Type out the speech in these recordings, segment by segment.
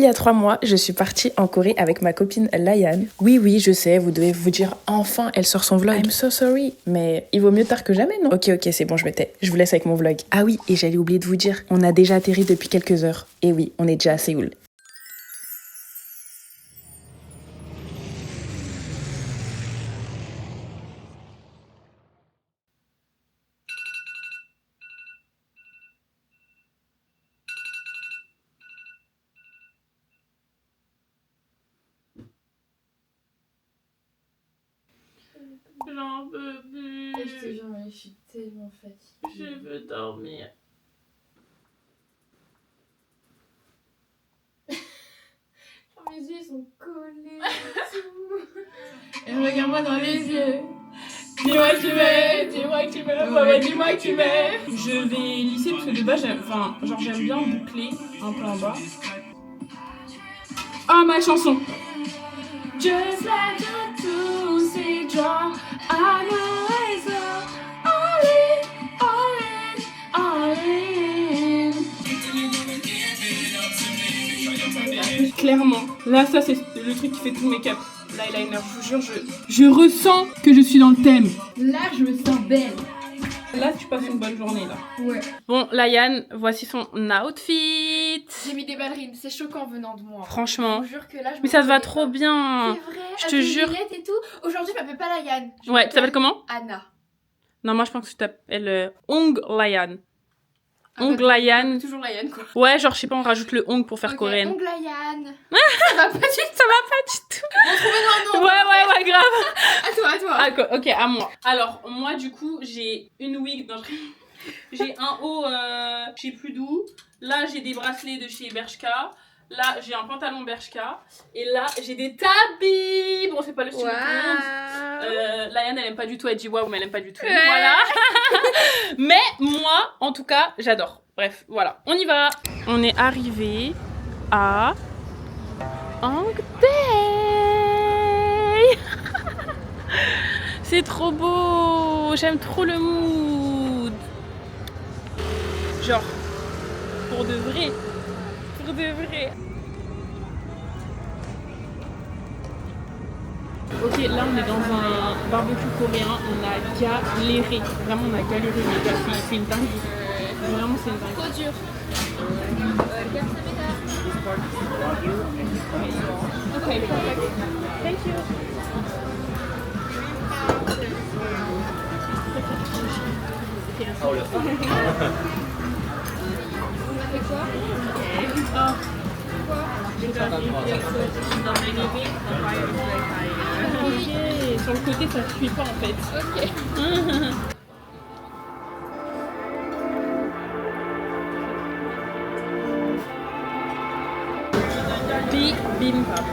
y a 3 mois, je suis partie en Corée avec ma copine Layan. Oui, je sais, vous devez vous dire enfin, elle sort son vlog. I'm so sorry, mais il vaut mieux tard que jamais, non? Ok, c'est bon, je me tais. Je vous laisse avec mon vlog. Ah oui, et j'allais oublier de vous dire, on a déjà atterri depuis quelques heures. Et oui, on est déjà à Séoul. J'en peux plus. Je te jure, je suis tellement fatiguée. Je veux dormir. Mes yeux ils sont collés et tout. Et regarde-moi dans les yeux. Dis-moi que tu m'aimes, dis-moi que tu m'aimes, maman, dis-moi que tu m'aimes. Je vais lisser parce que de base, j'aime bien boucler un peu en bas. Ah, ma chanson. Just like a two-seat draw, I know it's all in. Clairement, là ça c'est le truc qui fait tout le make-up. L'eyeliner, je vous jure, je ressens que je suis dans le thème. Là, je me sens belle. Là, tu passes une bonne journée là. Ouais. Bon, Layan, voici son outfit. J'ai mis des ballerines, c'est choquant venant de moi. Franchement. Je vous jure que là, je Mais ça te va reconnais trop pas. bien. C'est vrai, Je te avec jure. les lunettes et tout. Aujourd'hui, je m'appelle pas Layan. Ouais, tu t'appelles comment? Anna. Non, moi je pense que tu t'appelles Ong Layan. Ah, Ong bah, Layan. toujours Layan quoi. Ouais, genre je sais pas, on rajoute le Ong pour faire Ok, coréenne. Ong Layan. Ça va pas du tout. Ça va pas du tout. Retrouvez-moi un nom. Ouais, grave. À toi. Ah, ok, à moi. Alors, moi du coup, j'ai une wig dans... J'ai un haut, je sais plus d'où. Là, j'ai des bracelets de chez Bershka. Là, j'ai un pantalon Bershka. Et là, j'ai des tabis. Bon, c'est pas le style de tout le monde. Layan, elle aime pas du tout. Elle dit waouh, mais elle aime pas du tout. Ouais. Voilà. Mais moi, en tout cas, j'adore. Bref, voilà. On y va. On est arrivé à Hongdae. C'est trop beau. J'aime trop le mood. Genre, pour de vrai. Pour de vrai. Ok, là on est dans un barbecue coréen, on a galéré. Vraiment, on a galéré, les gars, c'est une dinguerie. Vraiment, c'est une dinguerie. Trop dur. Ok, perfect. Thank you. Ok, sur le côté ça ne cuit pas en fait. Ok. Bibimbap.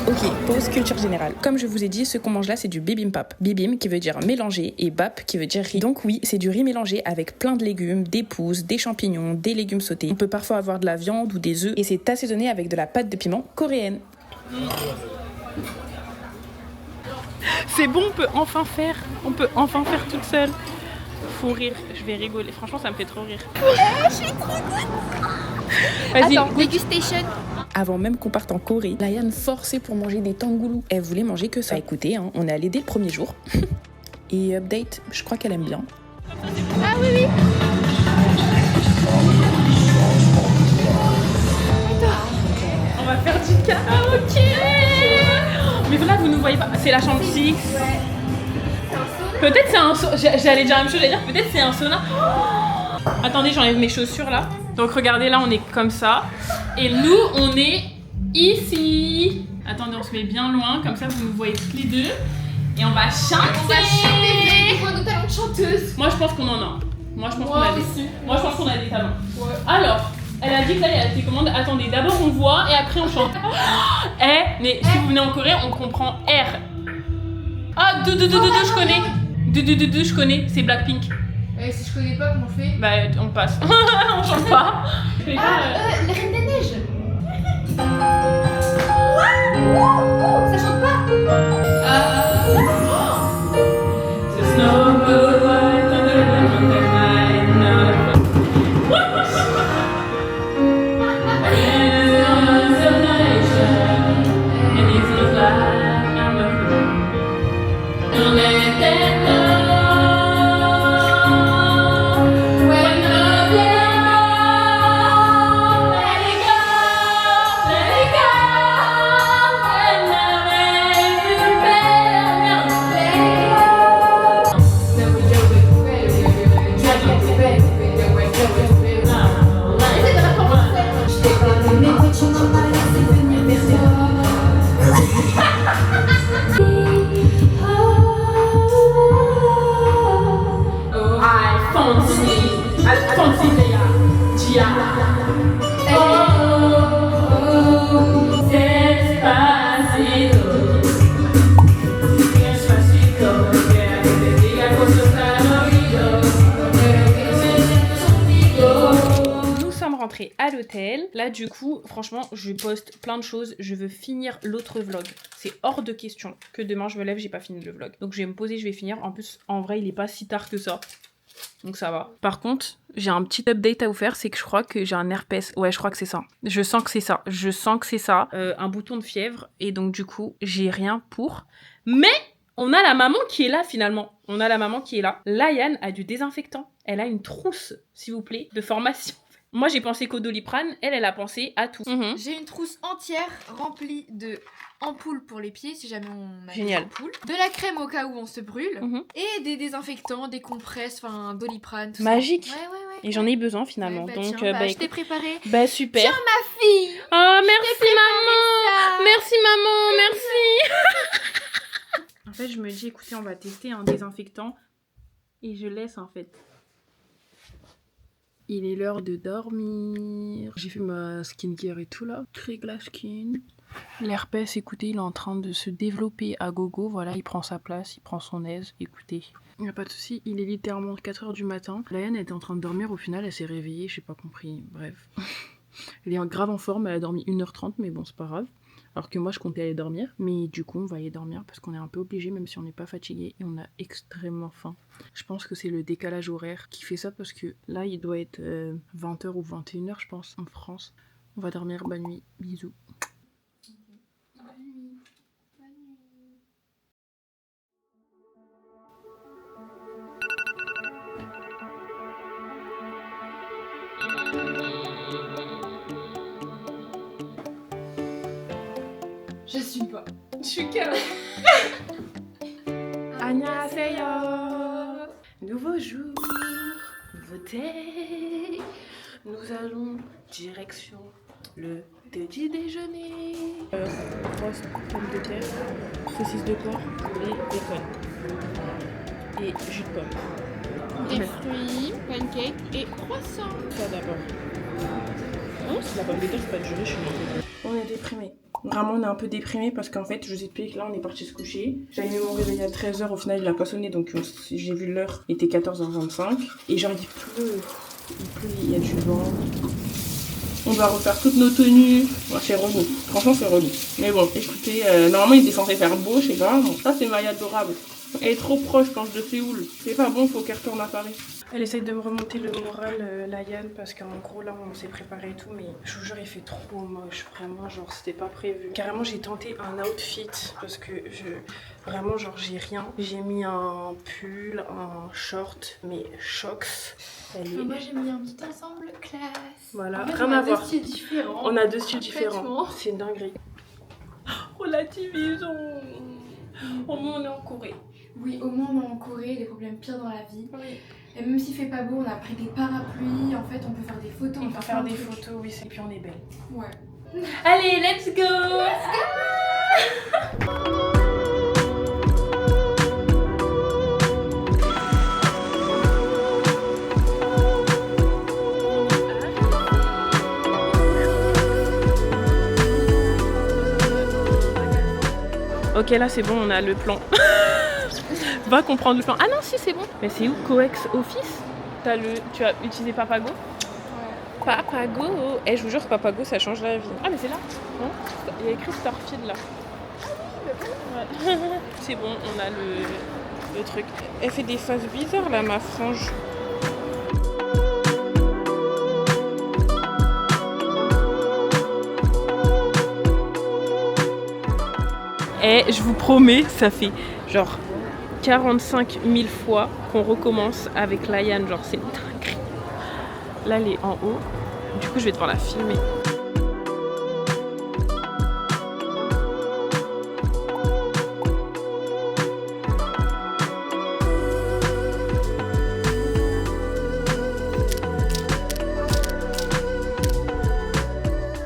Ok, pause culture générale. Comme je vous ai dit, ce qu'on mange là, c'est du bibimbap. Bibim qui veut dire mélanger et bap qui veut dire riz. Donc oui, c'est du riz mélangé avec plein de légumes, des pousses, des champignons, des légumes sautés. On peut parfois avoir de la viande ou des œufs et c'est assaisonné avec de la pâte de piment coréenne. C'est bon, on peut enfin faire toute seule. Faut rire, je vais rigoler. Franchement, ça me fait trop rire. Je suis trop contente. Vas-y, Attends, dégustation. Avant même qu'on parte en Corée, Layan forçait pour manger des tangoulous. Elle voulait manger que ça. Écoutez, hein, on est allé dès le premier jour. Et update, je crois qu'elle aime bien. Ah oui. on va faire du karaoké. Mais là, vous ne voyez pas. C'est la chambre 6. Peut-être c'est un sauna. J'allais dire la même chose, j'allais dire peut-être c'est un sauna. Oh, attendez, j'enlève mes chaussures là. Donc regardez, là on est comme ça. Et nous, on est ici. Attendez, on se met bien loin, comme ça vous nous voyez toutes les deux. Et on va chanter. On va chanter. On a nos talents de chanteuse. Moi je pense qu'on en a. Moi je pense qu'on a des. Moi je pense qu'on a des talents. Ouais. Alors, elle a dit que là il y a des commandes. Attendez, d'abord on voit et après on chante. Mais si vous venez en Corée, on comprend R. Ah, je connais. Je connais, c'est Blackpink. Si je connais pas, comment je fais? Bah, on passe. On chante pas. La Reine des Neiges. Ça chante pas? The snowbird light on the winter night. l'hôtel. Là, du coup, franchement, je poste plein de choses. Je veux finir l'autre vlog. C'est hors de question que demain je me lève, j'ai pas fini le vlog. Donc je vais me poser, je vais finir. En plus, en vrai, il est pas si tard que ça. Donc ça va. Par contre, j'ai un petit update à vous faire, c'est que je crois que j'ai un herpès. Ouais, je crois que c'est ça. Je sens que c'est ça. Je sens que c'est ça. Un bouton de fièvre. Et donc du coup, j'ai rien pour. Mais on a la maman qui est là finalement. On a la maman qui est là. Layan a du désinfectant. Elle a une trousse, s'il vous plaît, de formation. Moi, j'ai pensé qu'au Doliprane. Elle a pensé à tout. J'ai une trousse entière remplie de ampoules pour les pieds, si jamais on a Génial. des ampoules. De la crème au cas où on se brûle. Et des désinfectants, des compresses, enfin Doliprane, tout Magique. ça. Ouais. Et j'en ai besoin finalement. Ouais, Donc, tiens, je écoute. t'ai préparé. Bah super. Tiens ma fille. Oh, merci maman. Merci maman, merci. En fait, je me dis, écoutez, on va tester un désinfectant. Et je laisse en fait. Il est l'heure de dormir. J'ai fait ma skincare et tout là. Crégla Skin. L'herpès, écoutez, il est en train de se développer à gogo. Voilà, il prend sa place, il prend son aise. Écoutez, il n'y a pas de souci. Il est littéralement 4h du matin. Layan était en train de dormir. Au final, elle s'est réveillée. J'ai pas compris. Bref. Elle est grave en forme. Elle a dormi 1h30, mais bon, c'est pas grave. Alors que moi, je comptais aller dormir. Mais du coup, on va aller dormir parce qu'on est un peu obligé, même si on n'est pas fatigué. Et on a extrêmement faim. Je pense que c'est le décalage horaire qui fait ça parce que là, il doit être 20h ou 21h, je pense, en France. On va dormir. Bonne nuit. Bisous. J'assume pas. Je suis calme. Annyeonghaseyo. Nouveau jour, nouveauté. Nous allons direction le petit déjeuner. Roast, pommes de terre, saucisse de porc et bacon. Et jus de pomme. Des fruits, pancakes et croissants. Ça d'abord. Non, c'est la pomme de terre, c'est pas du riz chez nous. On est déprimés. Vraiment, on est un peu déprimés parce qu'en fait, je vous explique que là, on est parti se coucher. J'avais mis mon réveil à 13h, au final, il a pas sonné, donc j'ai vu l'heure, il était 14h25. Et genre, il pleut, il y a du vent. On va refaire toutes nos tenues. Ouais, c'est relou. Franchement, c'est relou. Mais bon, écoutez, normalement, il était censé faire beau, je sais pas. Bon, ça, c'est Maya adorable. Elle est trop proche, quand de Séoul. C'est pas bon, faut qu'elle retourne à Paris. Elle essaye de me remonter le moral, Layan, parce qu'en gros, là, on s'est préparé et tout, mais je vous jure, il fait trop moche. Vraiment, genre, c'était pas prévu. Carrément, j'ai tenté un outfit, parce que vraiment, genre, j'ai rien. J'ai mis un pull, un short, mais chocs. Moi, j'ai mis un petit ensemble classe. Voilà, en fait, rien on à a voir. deux styles différents. On a deux styles différents. Complètement. C'est une dinguerie. Relativisons. Au moins, on est en Corée. Oui, au moins on est en Corée, il y a des problèmes pires dans la vie. Oui. Et même s'il fait pas beau, on a pris des parapluies, en fait on peut faire des photos. On peut faire des photos, oui, et puis on est belle. Ouais. Allez, let's go! Ok, là c'est bon, on a le plan. Va comprendre le plan. Ah non, si c'est bon. Mais c'est où Coex Office? Tu as utilisé Papago? Ouais. Papago. Eh, je vous jure que Papago ça change la vie. Ah mais c'est là. Non, il y a écrit Starfield là. Ouais. C'est bon, on a le truc. Elle fait des faces bizarres là, ma frange. Et je vous promets, ça fait genre 45 000 fois qu'on recommence avec Layan, genre c'est une dinguerie. Là elle est en haut, du coup je vais devoir la filmer.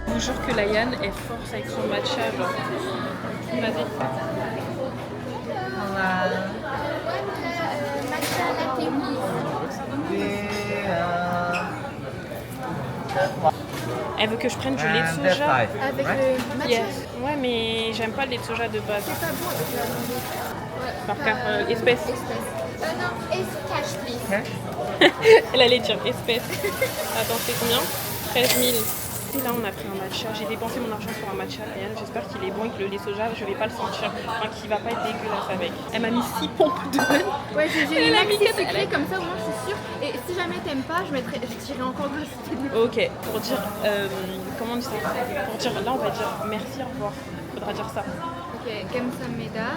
Je vous jure que Layan elle force avec son matcha genre. Vas-y. Elle veut que je prenne du lait de soja. Avec le matcha. Yes. Ouais, mais j'aime pas le lait de soja de base. C'est pas bon avec la Par contre, espèce. non, cash please. Elle allait dire espèce. Attends, c'est combien? 13 000. écouté, là on a pris un matcha. J'ai dépensé mon argent sur un matcha. Ryan, j'espère qu'il est bon et que le lait soja, je vais pas le sentir. Enfin, qu'il va pas être dégueulasse avec. Elle m'a mis 6 pompes de Ouais, j'ai Elle a une mis accès quatre- secret comme ça, au moins je suis sûre. Et si jamais t'aimes pas, je tirerai encore de la Ok, pour dire. Comment on dit ça? Pour dire. Là on va dire merci, au revoir. Faudra dire ça. Ok, Kamsameda,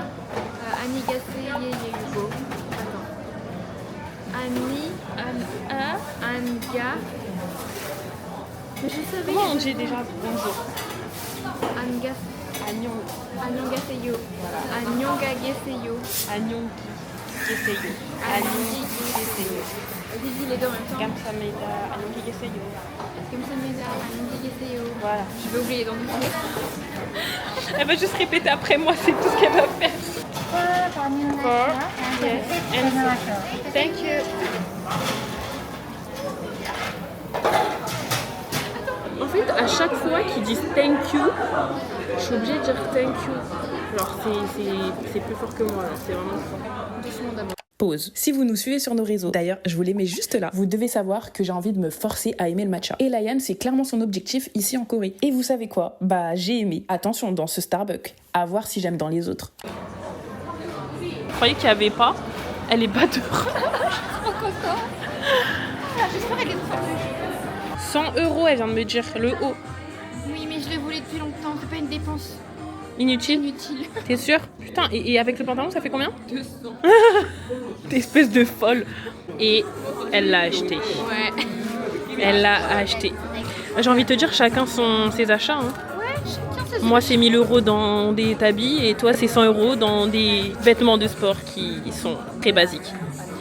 Anigase Yeyeyugo. Attends. Anga. Mais je savais. Comment on dit déjà bonjour? Anga. Agnon. Anyongaseyo. Anyongageseyo. Anyongigeseyo. Anyongageseyo. Dis les deux en même temps. Kamsameda. Anyongigeseyo. Kamsameda, Anyongageseyo. Voilà. Je vais oublier donc. Elle va juste répéter après moi, c'est tout ce qu'elle va faire. Yes. And thank you. En fait, à chaque fois qu'ils disent thank you, je suis obligée de dire thank you. Genre, c'est plus fort que moi, alors c'est vraiment fort. Doucement d'abord. Pause. Si vous nous suivez sur nos réseaux, d'ailleurs, je vous les mets juste là, vous devez savoir que j'ai envie de me forcer à aimer le matcha. Et Layan, c'est clairement son objectif ici en Corée. Et vous savez quoi? Bah, j'ai aimé. Attention, dans ce Starbucks, à voir si j'aime dans les autres. Vous croyez qu'il n'y avait pas? Elle est pas dehors. Trop content. J'espère qu'elle est trop 100 €, elle vient de me dire, le haut. Oui, mais je l'ai voulu depuis longtemps, c'est pas une dépense Inutile? inutile. T'es sûre? Putain, et avec le pantalon, ça fait combien? 200. T'es espèce de folle. Et elle l'a acheté. Ouais. Elle l'a acheté. J'ai envie de te dire, chacun ses achats. Hein. Ouais, chacun ses Moi, c'est 1000 € dans des habits et toi, c'est 100 € dans des vêtements de sport qui sont très basiques.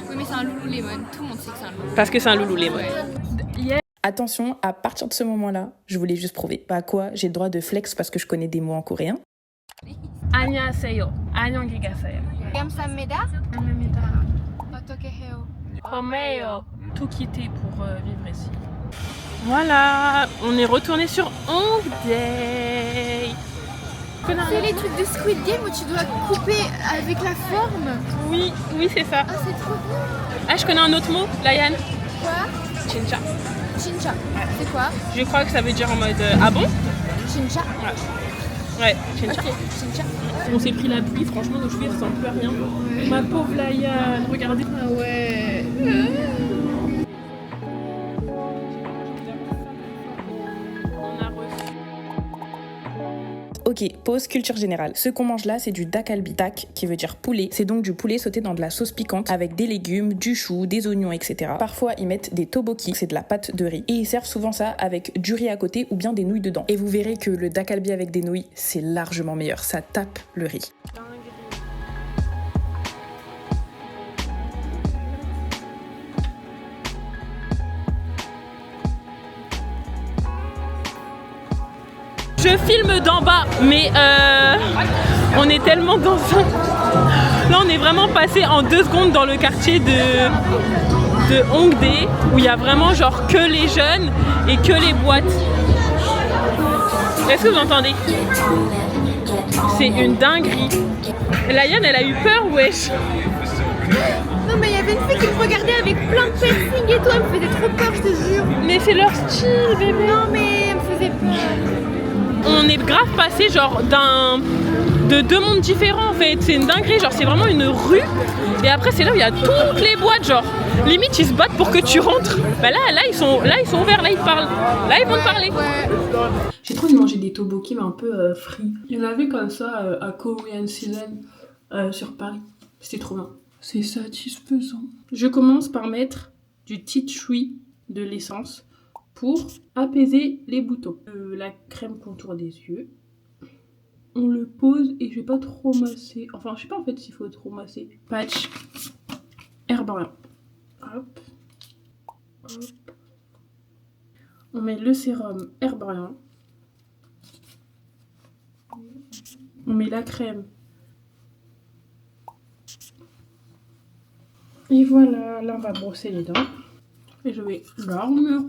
Oui, mais c'est un Lululemon, tout le monde sait que c'est un Lululemon. Parce que c'est un Lululemon. Ouais. Attention, à partir de ce moment-là, je voulais juste prouver. Bah quoi, j'ai le droit de flex parce que je connais des mots en coréen. Annyeonghaseyo. Annyeonghaseyo. Kamsameda. Otokeheo. Romeo. Tout quitter pour vivre ici. Voilà, on est retourné sur Hongdae. C'est les trucs de Squid Game où tu dois couper avec la forme. Oui, c'est ça. Ah, c'est trop bien. Ah, je connais un autre mot, Layan. Quoi? Chincha. Chincha. C'est quoi? Je crois que ça veut dire en mode ah bon? Chincha. Ouais, chincha. Ok, Chincha. On s'est pris la pluie, franchement, nos cheveux ne ressemblent plus à rien. Ma pauvre Layan, regardez. Ah ouais. On a reçu. Ok, pause culture générale. Ce qu'on mange là, c'est du dak galbi. Dak, qui veut dire poulet. C'est donc du poulet sauté dans de la sauce piquante avec des légumes, du chou, des oignons, etc. Parfois, ils mettent des tteokbokki, c'est de la pâte de riz. Et ils servent souvent ça avec du riz à côté ou bien des nouilles dedans. Et vous verrez que le dak galbi avec des nouilles, c'est largement meilleur. Ça tape le riz. Je filme d'en bas, mais on est tellement dans un... Là, on est vraiment passé en 2 secondes dans le quartier de Hongdae, où il y a vraiment genre que les jeunes et que les boîtes. Est-ce que vous entendez? C'est une dinguerie. Layan, elle a eu peur, wesh. Non, mais il y avait une fille qui me regardait avec plein de piercings et tout, elle me faisait trop peur, je te jure. Mais c'est leur style, bébé. Non, mais elle me faisait peur. On est grave passé genre de 2 mondes différents en fait, c'est une dinguerie, genre c'est vraiment une rue et après c'est là où il y a toutes les boîtes, genre limite ils se battent pour que tu rentres. Bah là ils sont ouverts, là ils parlent, là ils vont te parler. Ouais. J'ai trop envie de manger des tteokbokki mais un peu frits. Il y en avait comme ça à Korean Season sur Paris, c'était trop bien. C'est satisfaisant. Je commence par mettre du tea tree, de l'essence, pour apaiser les boutons. La crème contour des yeux. On le pose et je vais pas trop masser. Enfin, je sais pas en fait s'il faut trop masser. Patch Herbarium. Hop. Hop. On met le sérum Herbarium. On met la crème. Et voilà, là on va brosser les dents. Et je vais l'armure.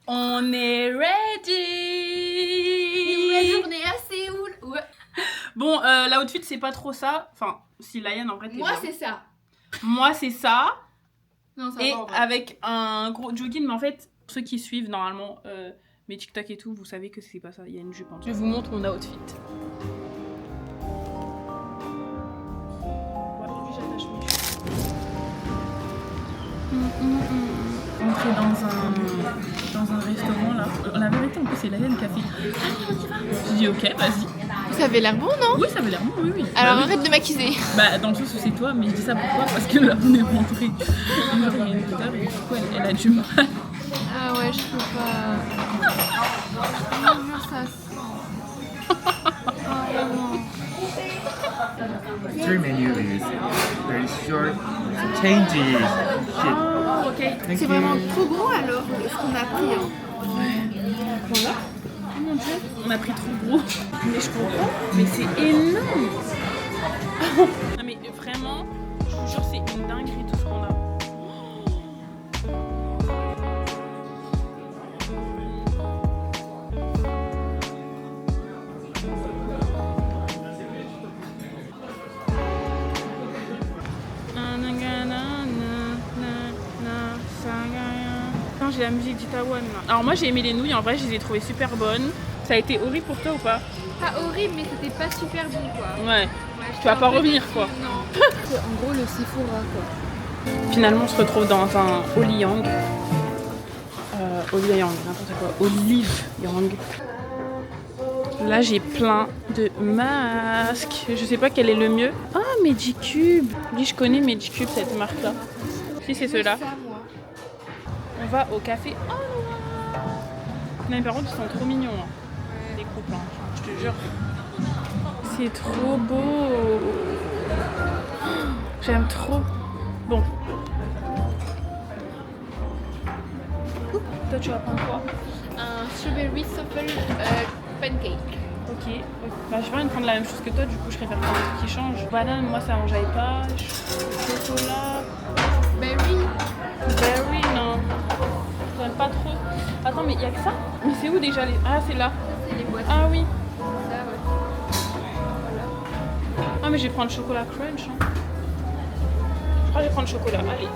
On est ready. La journée à Séoul. Ouais. Bon, l'outfit c'est pas trop ça. Enfin, si Layan en vrai t'es Moi, bien. c'est ça. Moi c'est ça. Non, ça Et va en vrai. avec un gros jogging, mais en fait, Ceux qui suivent normalement mes TikTok et tout, vous savez que c'est pas ça, il y a une jupe en dessous. Je vous montre mon outfit. Aujourd'hui j'attache mes cheveux. Entrer dans un restaurant là. La vérité en plus c'est l'Alien qui a fait. J'ai dit ok vas-y. Ça avait l'air bon, non? Oui ça avait l'air bon, oui. Alors bah, arrête de m'accuser. Bah dans le sens où c'est toi, mais je dis ça pourquoi? Parce que là on est rentré. Il y a une odeur et du coup elle a du mal. Ah ouais, je peux pas. Comment ça sent? Three menu is very short, changes. Shit. Oh ok. Thank C'est you. vraiment trop gros alors, ce qu'on a pris. Voilà. Oh mon dieu, on a pris trop gros. Mais je comprends, mais c'est énorme. Non mais vraiment, je vous jure, c'est une dinguerie tout ce qu'on a. J'ai la musique d'Itaewon là. Alors moi j'ai aimé les nouilles, en vrai je les ai trouvées super bonnes. Ça a été horrible pour toi ou pas? Pas horrible, mais c'était pas super bon quoi. Ouais. Tu vas pas revenir quoi. Non. En gros le Sephora quoi. Finalement on se retrouve dans un Oli Yang. Oli Yang, n'importe quoi. Olive Yang. Là j'ai plein de masques. Je sais pas quel est le mieux. Ah Medicube. Oui je connais Medicube cette marque là. Si c'est ceux-là. On va au café. Oh non mais par contre ils sont trop mignons hein. Les couples hein, je te jure. C'est trop beau. J'aime trop. Bon. Toi tu vas prendre quoi? Un strawberry souffle pancake. Ok. Bah je vais prendre la même chose que toi, du coup je préfère prendre un truc qui change. Banane, moi ça j'avais pas. Chocolat. Berry. Berry, non. J'aime pas trop. Attends, mais il y a que ça? Mais c'est où déjà les... Ah, c'est là. C'est les boîtes. Ah oui. Ça, ouais. Ah, mais je vais prendre chocolat crunch. Hein. Je crois que je vais prendre chocolat. Allez.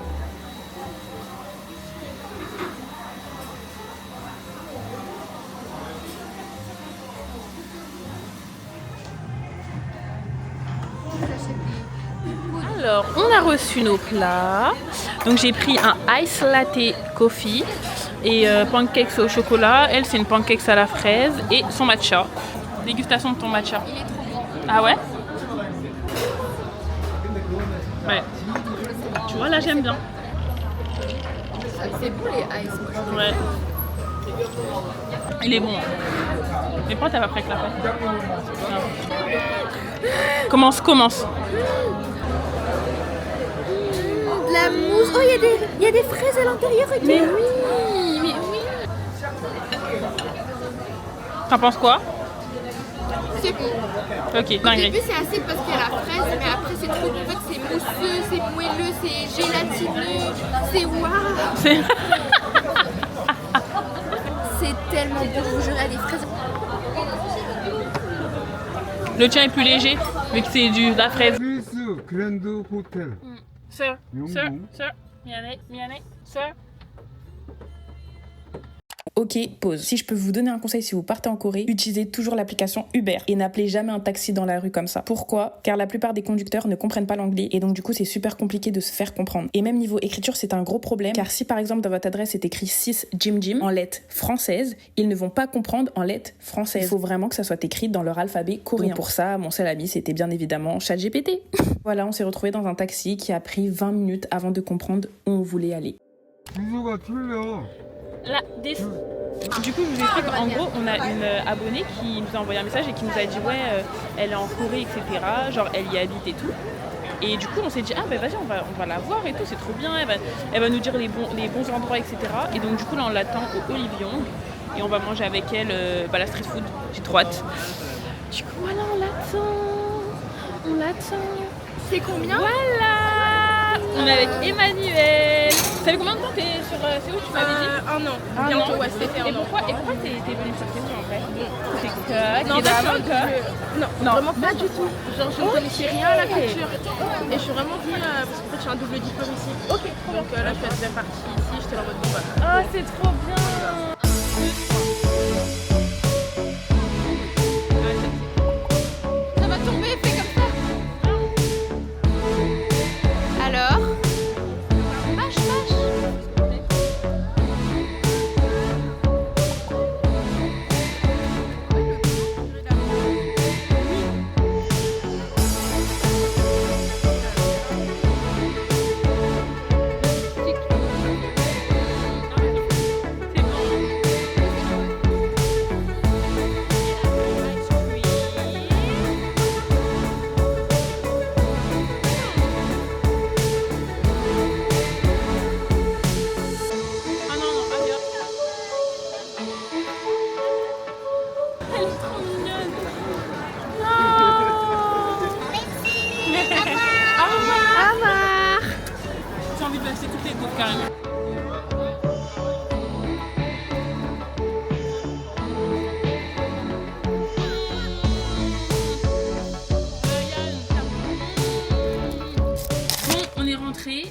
Alors, on a reçu nos plats. Donc, j'ai pris un ice latte coffee et pancakes au chocolat. Elle, c'est une pancakes à la fraise et son matcha. Dégustation de ton matcha. Il est trop bon. Ah ouais? Ouais. Tu vois, là, j'aime bien. C'est bon les ice, moi. Ouais. Il est bon. Mais pourquoi t'as pas pris avec la pâte? Commence. De la mousse. Oh, il y a des fraises à l'intérieur et tout. Mais oui. T'en penses quoi? C'est bon. Ok, Au dingue. début, c'est acide parce qu'il y a la fraise, mais après, c'est trop bon. En fait, c'est mousseux, c'est moelleux, c'est gélatineux, c'est waouh. C'est tellement bon, je vous jure, il y a des fraises. Le tien est plus léger, vu que c'est de la fraise. Grand Hotel. Sir, Yongbong. miane, sir. Ok, pause. Si je peux vous donner un conseil si vous partez en Corée, utilisez toujours l'application Uber et n'appelez jamais un taxi dans la rue comme ça. Pourquoi? Car la plupart des conducteurs ne comprennent pas l'anglais et donc du coup c'est super compliqué de se faire comprendre. Et même niveau écriture c'est un gros problème car si par exemple dans votre adresse est écrit 6 Jim Jim en lettres françaises, ils ne vont pas comprendre en lettres françaises. Il faut vraiment que ça soit écrit dans leur alphabet coréen. Donc pour ça, mon seul ami c'était bien évidemment ChatGPT. Voilà, on s'est retrouvés dans un taxi qui a pris 20 minutes avant de comprendre où on voulait aller. Là, du coup, je vous explique, en gros, on a une abonnée qui nous a envoyé un message et qui nous a dit ouais, elle est en Corée, etc. Genre, elle y habite et tout. Et du coup, on s'est dit, ah ben vas-y, on va la voir et tout, c'est trop bien, elle va nous dire les bons endroits, etc. Et donc, du coup, là, on l'attend au Olive Young et on va manger avec elle la street food. J'ai trop hâte. Du coup, voilà, on l'attend. C'est combien? Voilà! On est avec Emmanuel. Ça fait combien de temps t'es sur Séoul, tu m'avais dit? Un an. Un Bientôt, an. ouais, c'était un Et an. pourquoi t'es venue sur Séoul en vrai? Non, en fait, non, vraiment pas du tout. Genre, je ne connaissais rien à la culture. Et je suis vraiment venue parce qu'en fait, j'ai un double diplôme ici. Ok, trop bien. Donc là, je suis la deuxième partie ici. J'étais en mode bon, bah. Oh, c'est trop bien. Ça va tomber, fais comme ça. Alors mâche. J'ai envie de passer toutes les cours carrément. Bon, on est rentré.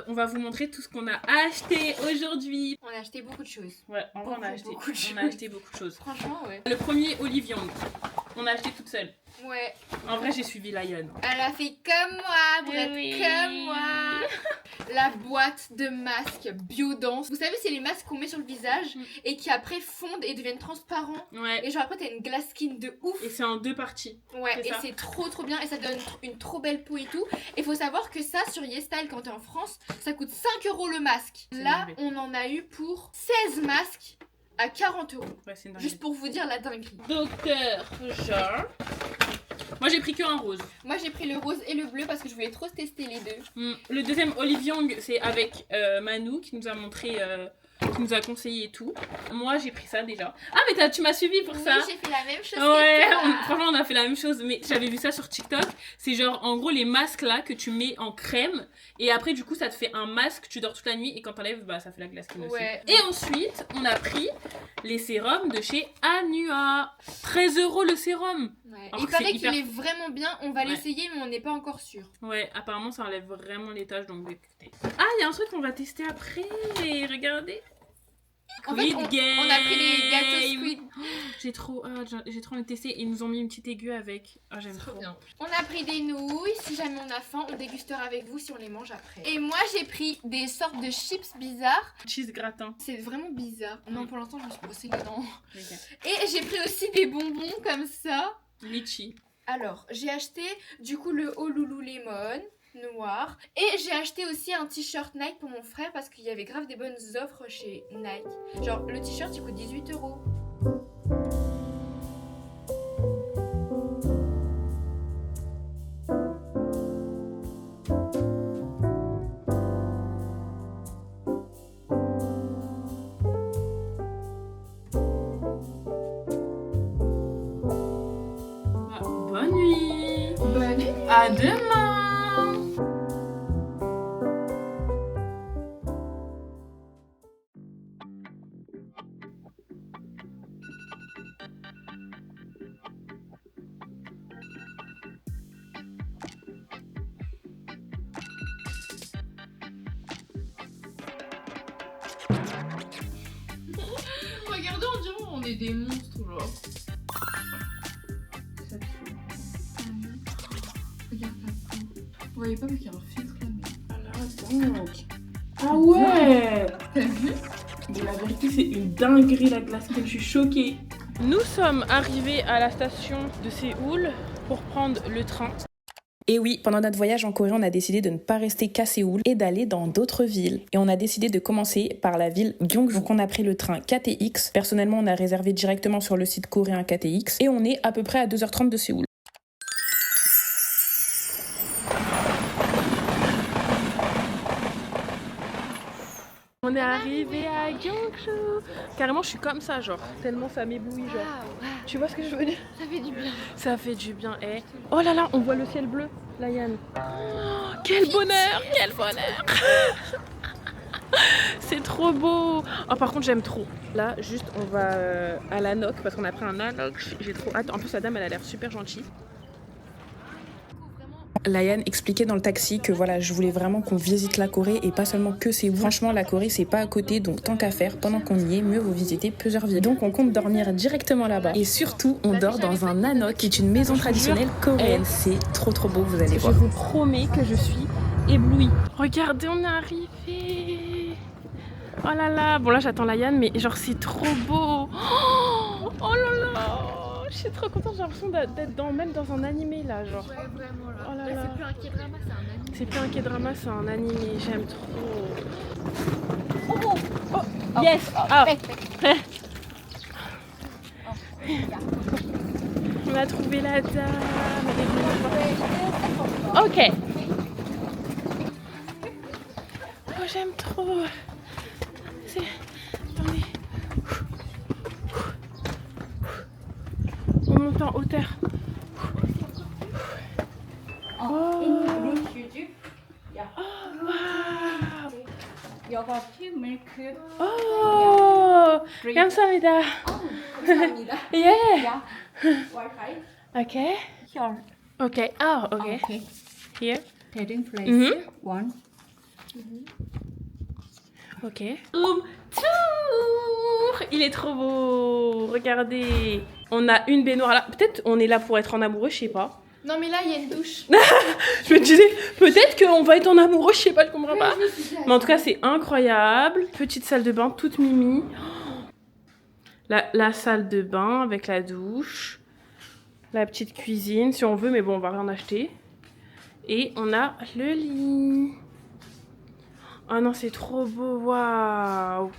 On va vous montrer tout ce qu'on a acheté aujourd'hui. On a acheté beaucoup de choses. Ouais, en vrai, on a acheté Beaucoup de beaucoup de choses. Franchement, ouais. Le premier, Olivier, on a acheté toute seule. Ouais. En vrai, j'ai suivi Lion. Elle a fait comme moi, pour Eh être oui. comme moi. La boîte de masques Biodance. Vous savez, c'est les masques qu'on met sur le visage et qui après fondent et deviennent transparents. Ouais. Et genre après, t'as une glass skin de ouf. Et c'est en 2 parties. Ouais, c'est et ça. c'est trop bien et ça donne une trop belle peau et tout. Et faut savoir que ça, sur YesStyle, quand t'es en France, ça coûte 5 € le masque. C'est Là, élevé. on en a eu pour 16 masques à 40 €. Ouais, c'est une Juste pour vous dire la dinguerie. Docteur Jean. Moi, j'ai pris que un rose. Moi, j'ai pris le rose et le bleu parce que je voulais trop tester les deux. Le deuxième, Olivier Young, c'est avec Manu qui nous a montré, qui nous a conseillé et tout. Moi, j'ai pris ça déjà. Ah, mais tu m'as suivi pour ça. Oui, j'ai fait la même chose Ouais, que toi. franchement, on a fait la même chose. Mais j'avais vu ça sur TikTok. C'est genre, en gros, les masques là que tu mets en crème. Et après, du coup, ça te fait un masque. Tu dors toute la nuit. Et quand t'enlèves, bah, ça fait la glace skin aussi. Ouais. Et ensuite, on a pris les sérums de chez Anua. 13 € le sérum. Ouais. Alors Il que paraît c'est qu'il hyper- est vraiment bien. On va Ouais. l'essayer, mais on n'est pas encore sûr. Ouais, apparemment ça enlève vraiment les taches, donc écoutez. Ah, il y a un truc qu'on va tester après. Regardez. En fait, on a pris les gâteaux Squid. J'ai trop envie de tester. Ils nous ont mis une petite aiguille avec. Ah, j'aime trop. Bien. On a pris des nouilles. Si jamais on a faim, on dégustera avec vous si on les mange après. Et moi, j'ai pris des sortes de chips bizarres. Cheese gratin. C'est vraiment bizarre. Non, pour l'instant, je me suis brossé les dents. Ok. Et j'ai pris aussi des bonbons comme ça. Litchi. Alors, j'ai acheté du coup le haut Lululemon noir. Et j'ai acheté aussi un t-shirt Nike pour mon frère parce qu'il y avait grave des bonnes offres chez Nike. Genre, le t-shirt, il coûte 18 €. Ah, bonne nuit. Bonne nuit. À demain. Regardez, on dirait on est des monstres, genre. Regarde la peau. Vous voyez pas, mais qu'il y a un filtre là, mais... Ah ouais. T'as vu? Mais la vérité, c'est une dinguerie la glace skin. Je suis choquée. Nous sommes arrivés à la station de Séoul pour prendre le train. Et oui, pendant notre voyage en Corée, on a décidé de ne pas rester qu'à Séoul et d'aller dans d'autres villes. Et on a décidé de commencer par la ville Gyeongju. Donc on a pris le train KTX. Personnellement, on a réservé directement sur le site coréen KTX. Et on est à peu près à 2h30 de Séoul. On est arrivé à Gyeongju. Carrément, je suis comme ça, genre. Tellement ça m'éblouit, genre. Waouh, Tu vois ce que je veux dire? ça fait du bien. Ça fait du bien, eh. Oh là là, on voit le ciel bleu, la Yann. Oh, quel bonheur, quel bonheur. C'est trop beau. Oh, par contre, j'aime trop. Là, juste, on va à la NOC parce qu'on a pris un Anoc. J'ai trop hâte. En plus, la dame, elle a l'air super gentille. Layan expliquait dans le taxi que voilà, je voulais vraiment qu'on visite la Corée et pas seulement que Séoul. Franchement, la Corée, c'est pas à côté, donc tant qu'à faire, pendant qu'on y est, mieux vaut visiter plusieurs villes. Donc on compte dormir directement là-bas. Et surtout, on dort dans un Anoc, qui est une maison traditionnelle coréenne. C'est trop beau, vous allez voir. Je vous promets que je suis éblouie. Regardez, on est arrivé. Oh là là. Bon, là, j'attends Layan, mais genre, c'est trop beau. Oh là là. Je suis trop contente, j'ai l'impression d'être même dans un animé là, genre. Ouais, vraiment là. Oh là Là, là. c'est plus un K-drama, c'est un anime. C'est plus un K-drama, c'est un animé, j'aime trop. Oh, yes! Ah. On a trouvé la dame. Ok. Oh, j'aime trop. Attendez. On monte en hauteur. Oh. Oh, 감사합니다. Yeah. Okay. Here. Okay. Oh, okay. Okay. Here. Heading place. Mhm. One. Ok. Room tour. Il est trop beau. Regardez. On a une baignoire là. Peut-être on est là pour être en amoureux, je sais pas. Non, mais là, il y a une douche. Je me disais, peut-être qu'on va être en amoureux, je sais pas, je comprends pas. Mais en tout cas, c'est incroyable. Petite salle de bain, toute mimi. La salle de bain avec la douche. La petite cuisine, si on veut, mais bon, on va rien acheter. Et on a le lit. Oh non, c'est trop beau, waouh.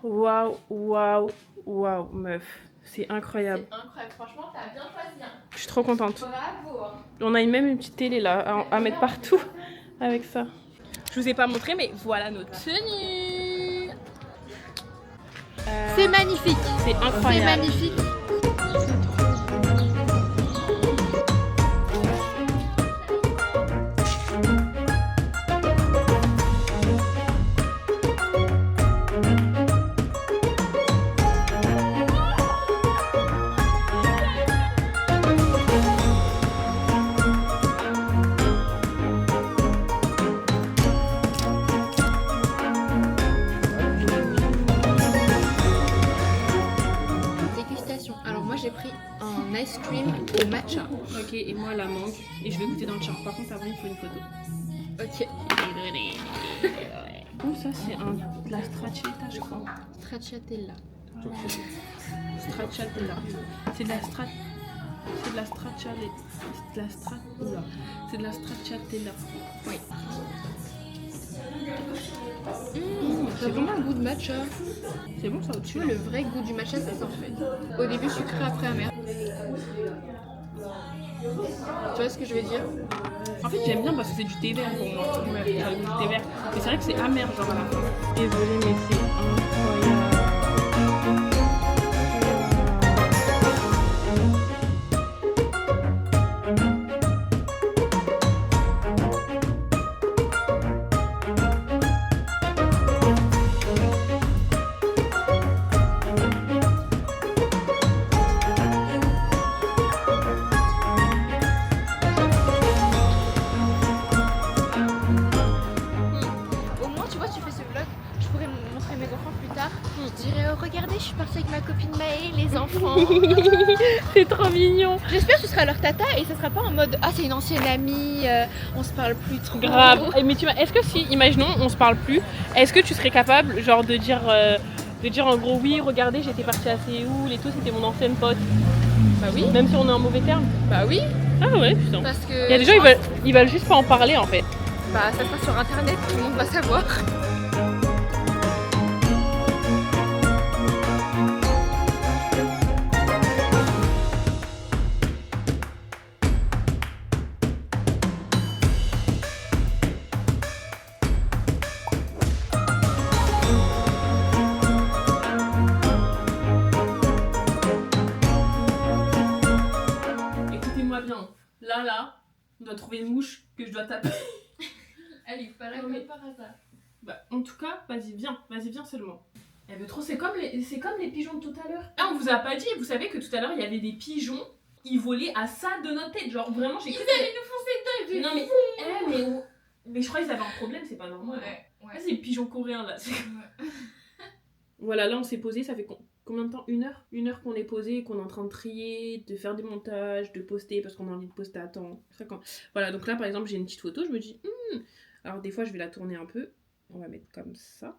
Waouh, waouh, waouh, meuf. C'est incroyable. C'est incroyable, franchement, t'as bien choisi. Hein. Je suis trop contente. Bravo. Hein. On a même une petite télé là à mettre partout avec ça. Je vous ai pas montré, mais voilà notre tenue. C'est magnifique. C'est C'est incroyable. magnifique. Dégustation. Alors moi j'ai pris un ice cream au matcha. Ok, et moi la mangue. Et je vais goûter dans le char. Par contre, après, il faut une photo. Ok. Oh, ça, c'est de la stracciatella, je crois. Stracciatella. Stracciatella. C'est de la stracciatella. C'est de la stracciatella. Oui. C'est C'est vraiment un goût de matcha. C'est bon ça Tu au-dessus vois, le vrai goût du matcha, ça s'en fait. Au début sucré, après amer. Tu vois ce que je veux dire? En fait, j'aime bien parce que c'est du thé vert pour moi. Ouais, c'est le goût du thé vert. Mais c'est vrai que c'est amer, genre à la fin. Désolée, mais c'est incroyable. Au moins, tu vois, tu fais ce vlog, je pourrais montrer mes enfants plus tard. Je dirais, oh, regardez, je suis partie avec ma copine Maë, les enfants. C'est trop mignon. J'espère que ce sera leur tata et ça sera pas en mode, ah, c'est une ancienne amie, on se parle plus trop. Grave. Mais est-ce que si, imaginons, on se parle plus, est-ce que tu serais capable, genre, de dire en gros, oui, regardez, j'étais partie à Séoul et tout, c'était mon ancienne pote. Bah oui. Même si on est en mauvais terme. Bah oui. Ah ouais, putain. Parce que. Il y a des gens, ils veulent juste pas en parler en fait. Bah, ça sera sur internet, tout le monde va savoir. Écoutez-moi bien. Là, on doit trouver une mouche que je dois taper. Elle, il paraît Non, mais- comme par hasard. Bah, en tout cas, vas-y, viens seulement. Elle veut trop, c'est comme les pigeons de tout à l'heure. Ah, on vous a pas dit, vous savez que tout à l'heure, il y avait des pigeons, ils volaient à ça de notre tête. Genre, vraiment, j'ai cru que... nous foncer dedans. Non, mais je crois qu'ils avaient un problème, c'est pas normal. Ouais. Ah, c'est les pigeons coréens, là. Voilà, là, on s'est posé, ça fait combien de temps? 1 heure qu'on est posé, qu'on est en train de trier, de faire des montages, de poster, parce qu'on a envie de poster à temps. Voilà, donc là, par exemple, j'ai une petite photo, je me dis... Alors, des fois, je vais la tourner un peu. On va mettre comme ça.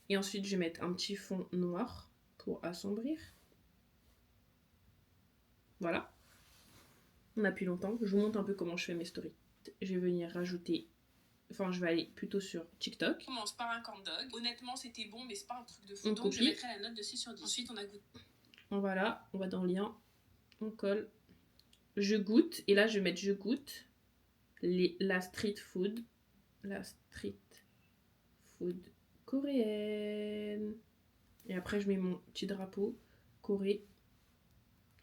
Et ensuite, je vais mettre un petit fond noir pour assombrir. Voilà. On a depuis longtemps. Je vous montre un peu comment je fais mes stories. Je vais venir rajouter... Enfin, je vais aller plutôt sur TikTok. On commence par un corn dog. Honnêtement, c'était bon, mais c'est pas un truc de fou. Donc, je mettrai la note de 6 sur 10. Ensuite, on a goûté. Voilà, on va dans le lien. On colle. Je goûte. Et là, je vais mettre je goûte. La street food. La street food coréenne. Et après, je mets mon petit drapeau Corée.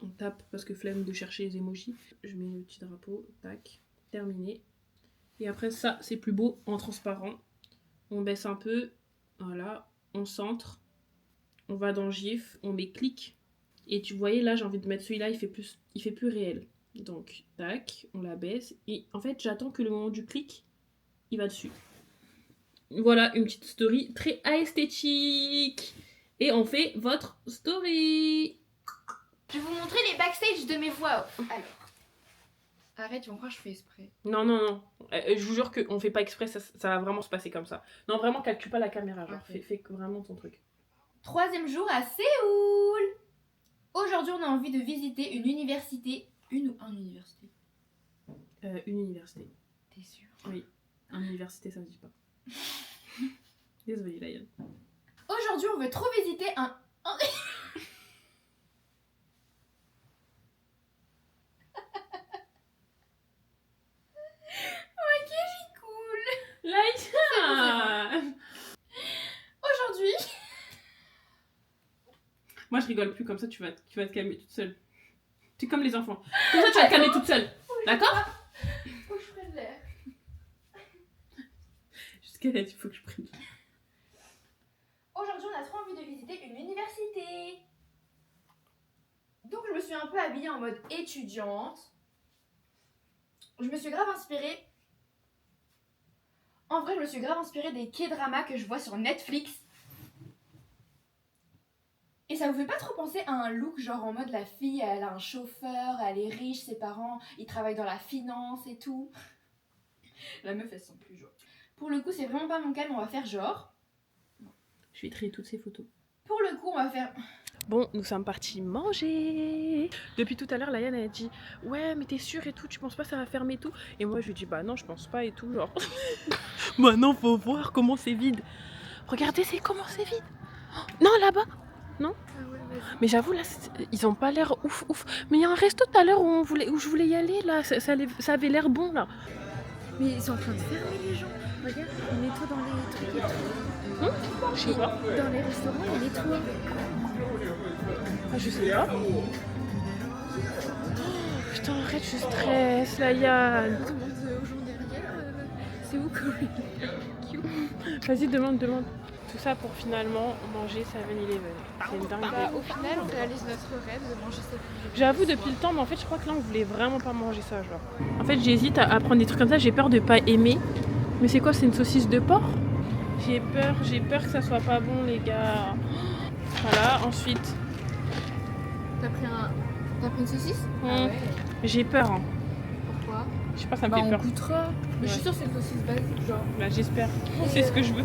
On tape parce que flemme de chercher les emojis. Je mets le petit drapeau. Tac. Terminé. Et après, ça, c'est plus beau en transparent. On baisse un peu. Voilà. On centre. On va dans GIF. On met clic. Et tu voyais, là, j'ai envie de mettre celui-là. Il fait plus réel. Donc, tac. On la baisse. Et en fait, j'attends que le moment du clic, il va dessus. Voilà, une petite story très esthétique. Et on fait votre story. Je vais vous montrer les backstage de mes voix off. Alors. Arrête, ils vont croire que je fais exprès. Non. Je vous jure qu'on fait pas exprès, ça va vraiment se passer comme ça. Non, vraiment, calcule pas la caméra, genre. Okay. Fais vraiment ton truc. 3e jour à Séoul. Aujourd'hui, on a envie de visiter une université. Une ou un université? Une université. T'es sûre? Oui. Une université, ça se dit pas. Désolée, Laïane. Aujourd'hui, on veut trop visiter un... Laïane. Aujourd'hui... Moi, je rigole plus, comme ça, tu vas te calmer toute seule. Tu es comme les enfants. Comme ça, tu vas te calmer toute seule. D'accord? Faut que je prenne l'air. Jusqu'à là, il faut que je prenne. Aujourd'hui, on a trop envie de visiter une université. Donc, je me suis un peu habillée en mode étudiante. Je me suis grave inspirée. En vrai, je me suis grave inspirée des K-dramas que je vois sur Netflix. Et ça vous fait pas trop penser à un look genre en mode la fille, elle a un chauffeur, elle est riche, ses parents, ils travaillent dans la finance et tout. La meuf, elle se sent plus genre. Pour le coup, c'est vraiment pas mon cas, mais on va faire genre. Je vais trier toutes ces photos. Pour le coup, on va faire... Bon, nous sommes partis manger. Depuis tout à l'heure, Laïane a dit ouais, mais t'es sûre et tout, tu penses pas que ça va fermer et tout? Et moi, je lui dis bah non, je pense pas et tout, genre. Bah non, faut voir comment c'est vide. Regardez, comment c'est vide. Non, là-bas. Non? Ah ouais, vas-y. Mais j'avoue, là, ils ont pas l'air ouf. Mais il y a un resto tout à l'heure où je voulais y aller, là. Ça avait l'air bon, là. Mais ils sont en train de fermer les gens. Regarde, il y a les toits dans les trucs et tout. Je sais pas. Dans les restaurants, il y a les toits. Ah, je sais pas. Oh, putain, arrête, je stresse, Laïane. Demande aux gens derrière, c'est où Corée? Vas-y, demande. Tout ça pour finalement manger 7-Eleven. C'est une dingue. Bah, au final, on réalise notre rêve de manger cette pizza. J'avoue depuis le temps, mais en fait, je crois que là, on voulait vraiment pas manger ça, genre. En fait, j'hésite à prendre des trucs comme ça, j'ai peur de pas aimer. Mais c'est quoi, c'est une saucisse de porc? J'ai peur que ça soit pas bon, les gars. Voilà, ensuite. T'as pris une saucisse? Ah ouais. J'ai peur, hein. Pourquoi? Je sais pas, ça me fait on peur. goûtera. Mais je suis sûre que c'est une saucisse basique, genre. Bah, j'espère. C'est ce que je veux.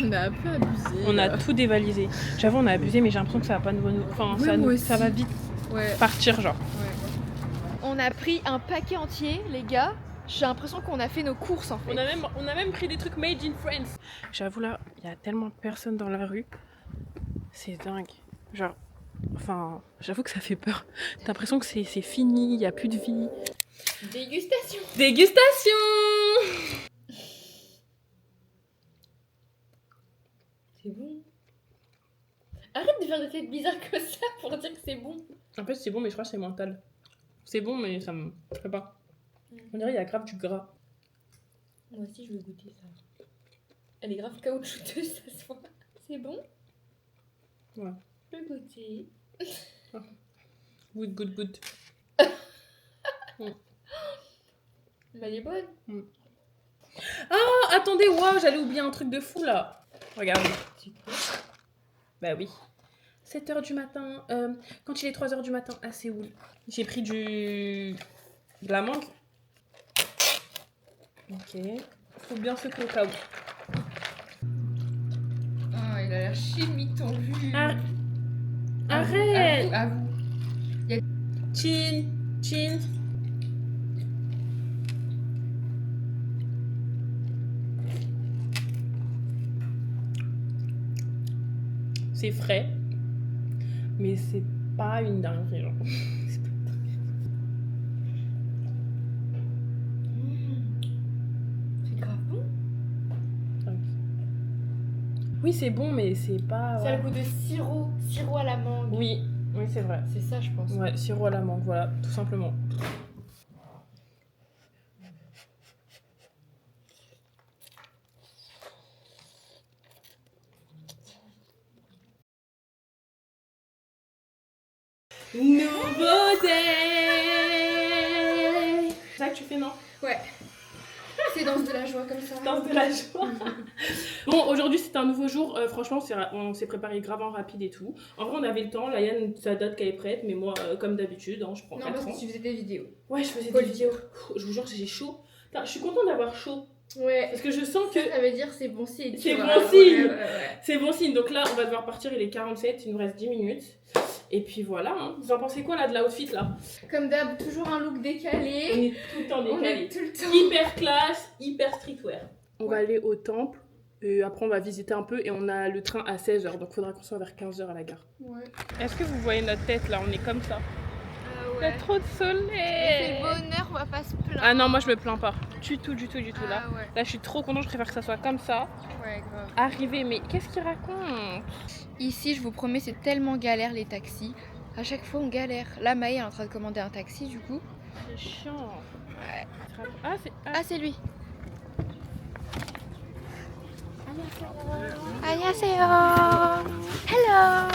On a un peu abusé. On a tout dévalisé. J'avoue, on a abusé, mais j'ai l'impression que ça va pas nous. Enfin, Oui, ça va vite partir, genre. Ouais. On a pris un paquet entier, les gars. J'ai l'impression qu'on a fait nos courses en fait. On a même pris des trucs made in France. J'avoue, là, il y a tellement de personnes dans la rue. C'est dingue. Genre, enfin, j'avoue que ça fait peur. T'as l'impression que c'est fini, il n'y a plus de vie. Dégustation. C'est bon. Arrête de faire des têtes bizarres comme ça pour dire que c'est bon. En fait, c'est bon, mais je crois que c'est mental. C'est bon, mais ça me fait pas. On dirait qu'il y a grave du gras. Moi aussi, je veux goûter ça. Elle est grave caoutchouteuse, ça se voit. C'est bon? Ouais. Le goûter. Good. Mais elle est bonne. Ah, attendez, waouh, j'allais oublier un truc de fou là. Regardez. Bah oui. 7h du matin, quand il est 3h du matin à Séoul, j'ai pris de la mangue. Ok. Faut bien secouer au cas où. Ah, il a l'air chimique ton jus. Arrête. Avoue. Chin. C'est frais, mais c'est pas une dinguerie, genre. C'est grave bon. Oui, c'est bon, mais c'est pas... Ça a le goût de sirop à la mangue. Oui, c'est vrai. C'est ça, je pense. Ouais, sirop à la mangue, voilà, tout simplement. Nouveauté. C'est ça que tu fais, non? Ouais. C'est danse de la joie comme ça. Danse de la joie. Bon, aujourd'hui c'est un nouveau jour. Franchement, on s'est préparé grave en rapide et tout. En vrai, on avait le temps. Laïane, sa date qu'elle est prête, mais moi, comme d'habitude, je prends 4 ans. Non, parce que tu faisais des vidéos. Ouais, je faisais des vidéos. Je vous jure, j'ai chaud. Putain, je suis contente d'avoir chaud. Ouais. Parce que je sens que... Ça veut dire c'est bon signe. C'est tu bon vois. signe. Ouais. C'est bon signe. Donc là, on va devoir partir. Il est 47. Il nous reste 10 minutes. Et puis voilà. Hein. Vous en pensez quoi là de l'outfit là? Comme d'hab, toujours un look décalé. On est tout le temps On décalé. est tout le temps. Hyper classe, hyper streetwear. On va aller au temple. Et après, on va visiter un peu. Et on a le train à 16h. Donc il faudra qu'on soit vers 15h à la gare. Ouais. Est-ce que vous voyez notre tête là? On est comme ça. Il y a Ouais. trop de soleil. C'est le bonheur, on va pas se plaindre. Ah non, moi je me plains pas. Du tout là. Ah ouais. Là, je suis trop contente. Je préfère que ça soit comme ça. Ouais, grave. Arrivé, mais qu'est-ce qu'il raconte? Ici, je vous promets, c'est tellement galère les taxis. À chaque fois, on galère. Là, Maë est en train de commander un taxi, du coup. C'est chiant. Ouais. Ah, c'est lui. Annyeonghaseyo. Hello.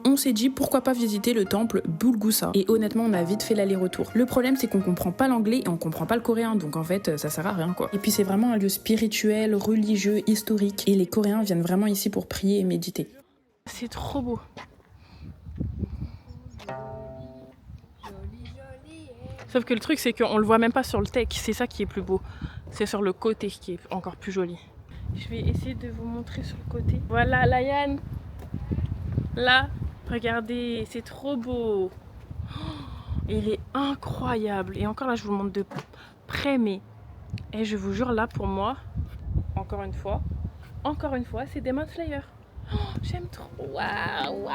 On s'est dit pourquoi pas visiter le temple Bulgusa. Et honnêtement, on a vite fait l'aller-retour. Le problème, c'est qu'on comprend pas l'anglais et on comprend pas le coréen, donc en fait, ça sert à rien quoi. Et puis c'est vraiment un lieu spirituel, religieux, historique, et les Coréens viennent vraiment ici pour prier et méditer. C'est trop beau. Sauf que le truc, c'est qu'on le voit même pas sur le tech. C'est ça qui est plus beau. C'est sur le côté qui est encore plus joli. Je vais essayer de vous montrer sur le côté. Voilà, Laïane. Là, regardez, c'est trop beau. Oh, il est incroyable. Et encore là, je vous le montre de près, mais et je vous jure, là, pour moi, encore une fois, c'est Demon Slayer. Oh, j'aime trop. Waouh.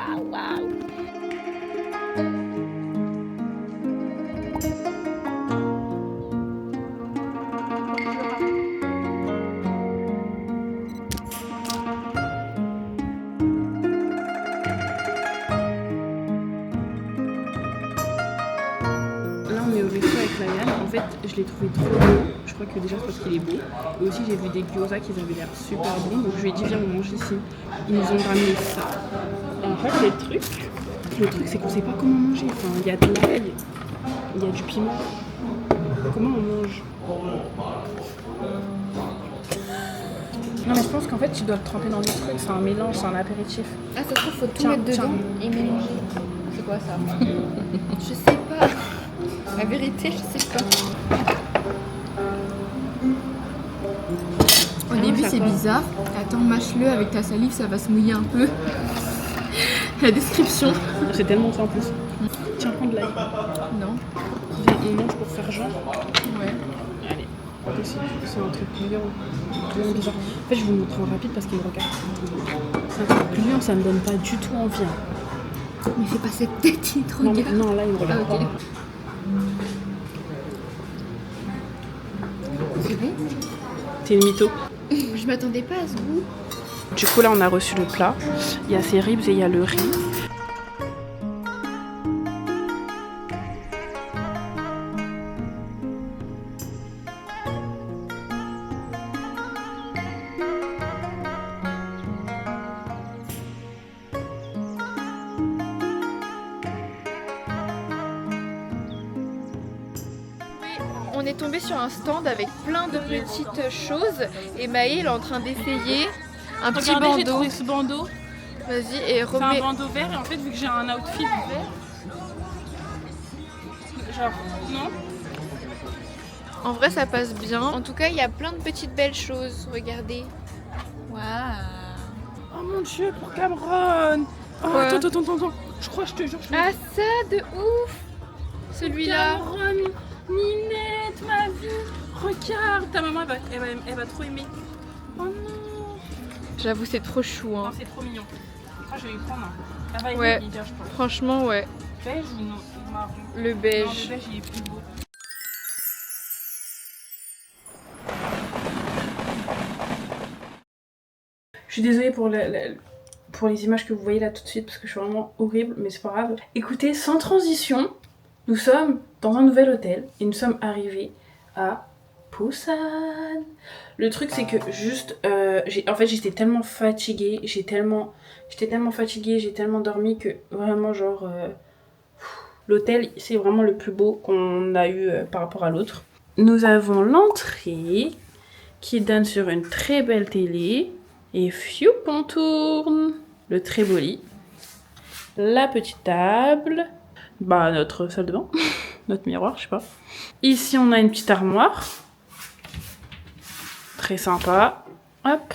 En fait, je l'ai trouvé trop beau. Je crois que déjà c'est parce qu'il est beau. Et aussi, j'ai vu des gyoza qui avaient l'air super bons. Donc, je lui ai dit, viens, on mange ici. Ils nous ont ramené ça. Et en fait, le truc, c'est qu'on sait pas comment manger. Enfin, il y a de l'ail, il y a du piment. Comment on mange? Non, mais je pense qu'en fait, tu dois le tremper dans des trucs. C'est un mélange, c'est un apéritif. Ah, ça se trouve, faut tout Tiens, mettre dedans et mélanger. C'est quoi ça? Je sais pas. La vérité, je sais pas. Au début, c'est bizarre. Attends, mâche-le avec ta salive, ça va se mouiller un peu. La description. C'est tellement ça en plus. Tiens, prends de l'ail. Non. On mange pour faire genre. Ouais. Allez. C'est un truc bien bizarre. En fait, je vous montre en rapide parce qu'il me regarde. C'est un truc pliant, ça me donne pas du tout envie. Mais fais pas cette tête, il te Non, regarde. non, là, il me regarde. Ah, ok. C'est bon? T'es une mytho. Je m'attendais pas à ce goût. Du coup, là, on a reçu le plat. Il y a ces ribs et il y a le riz. On est tombé sur un stand avec plein de petites choses et Maë est en train d'essayer un petit Regardez, j'ai bandeau. trouvé ce bandeau. Vas-y et C'est un remets. bandeau vert et en fait vu que j'ai un outfit vert, genre non. En vrai ça passe bien. En tout cas il y a plein de petites belles choses. Regardez. Waouh. Oh mon dieu pour Cameron. Oh, Quoi? attends. Je crois, je te jure. Ah ça de ouf. Celui-là. Cameron, Ninette, ma vie. Regarde, ta maman elle va trop aimer. Oh non. J'avoue c'est trop chou Non, hein. c'est trop mignon. Ah, je vais y prendre. Elle va aimer Ouais. l'hiver, je pense. Franchement ouais. Beige ou non marron? Le Non, beige. le beige il est plus beau. Je suis désolée pour les images que vous voyez là tout de suite parce que je suis vraiment horrible, mais c'est pas grave. Écoutez, sans transition, nous sommes dans un nouvel hôtel et nous sommes arrivés à Busan. Le truc c'est que juste, en fait j'étais tellement fatiguée, j'étais tellement fatiguée, j'ai tellement dormi que vraiment genre, l'hôtel c'est vraiment le plus beau qu'on a eu par rapport à l'autre. Nous avons l'entrée qui donne sur une très belle télé. Et fiou, on tourne. Le très beau lit. La petite table. Bah, notre salle de bain. Notre miroir, je sais pas. Ici, on a une petite armoire. Très sympa. Hop.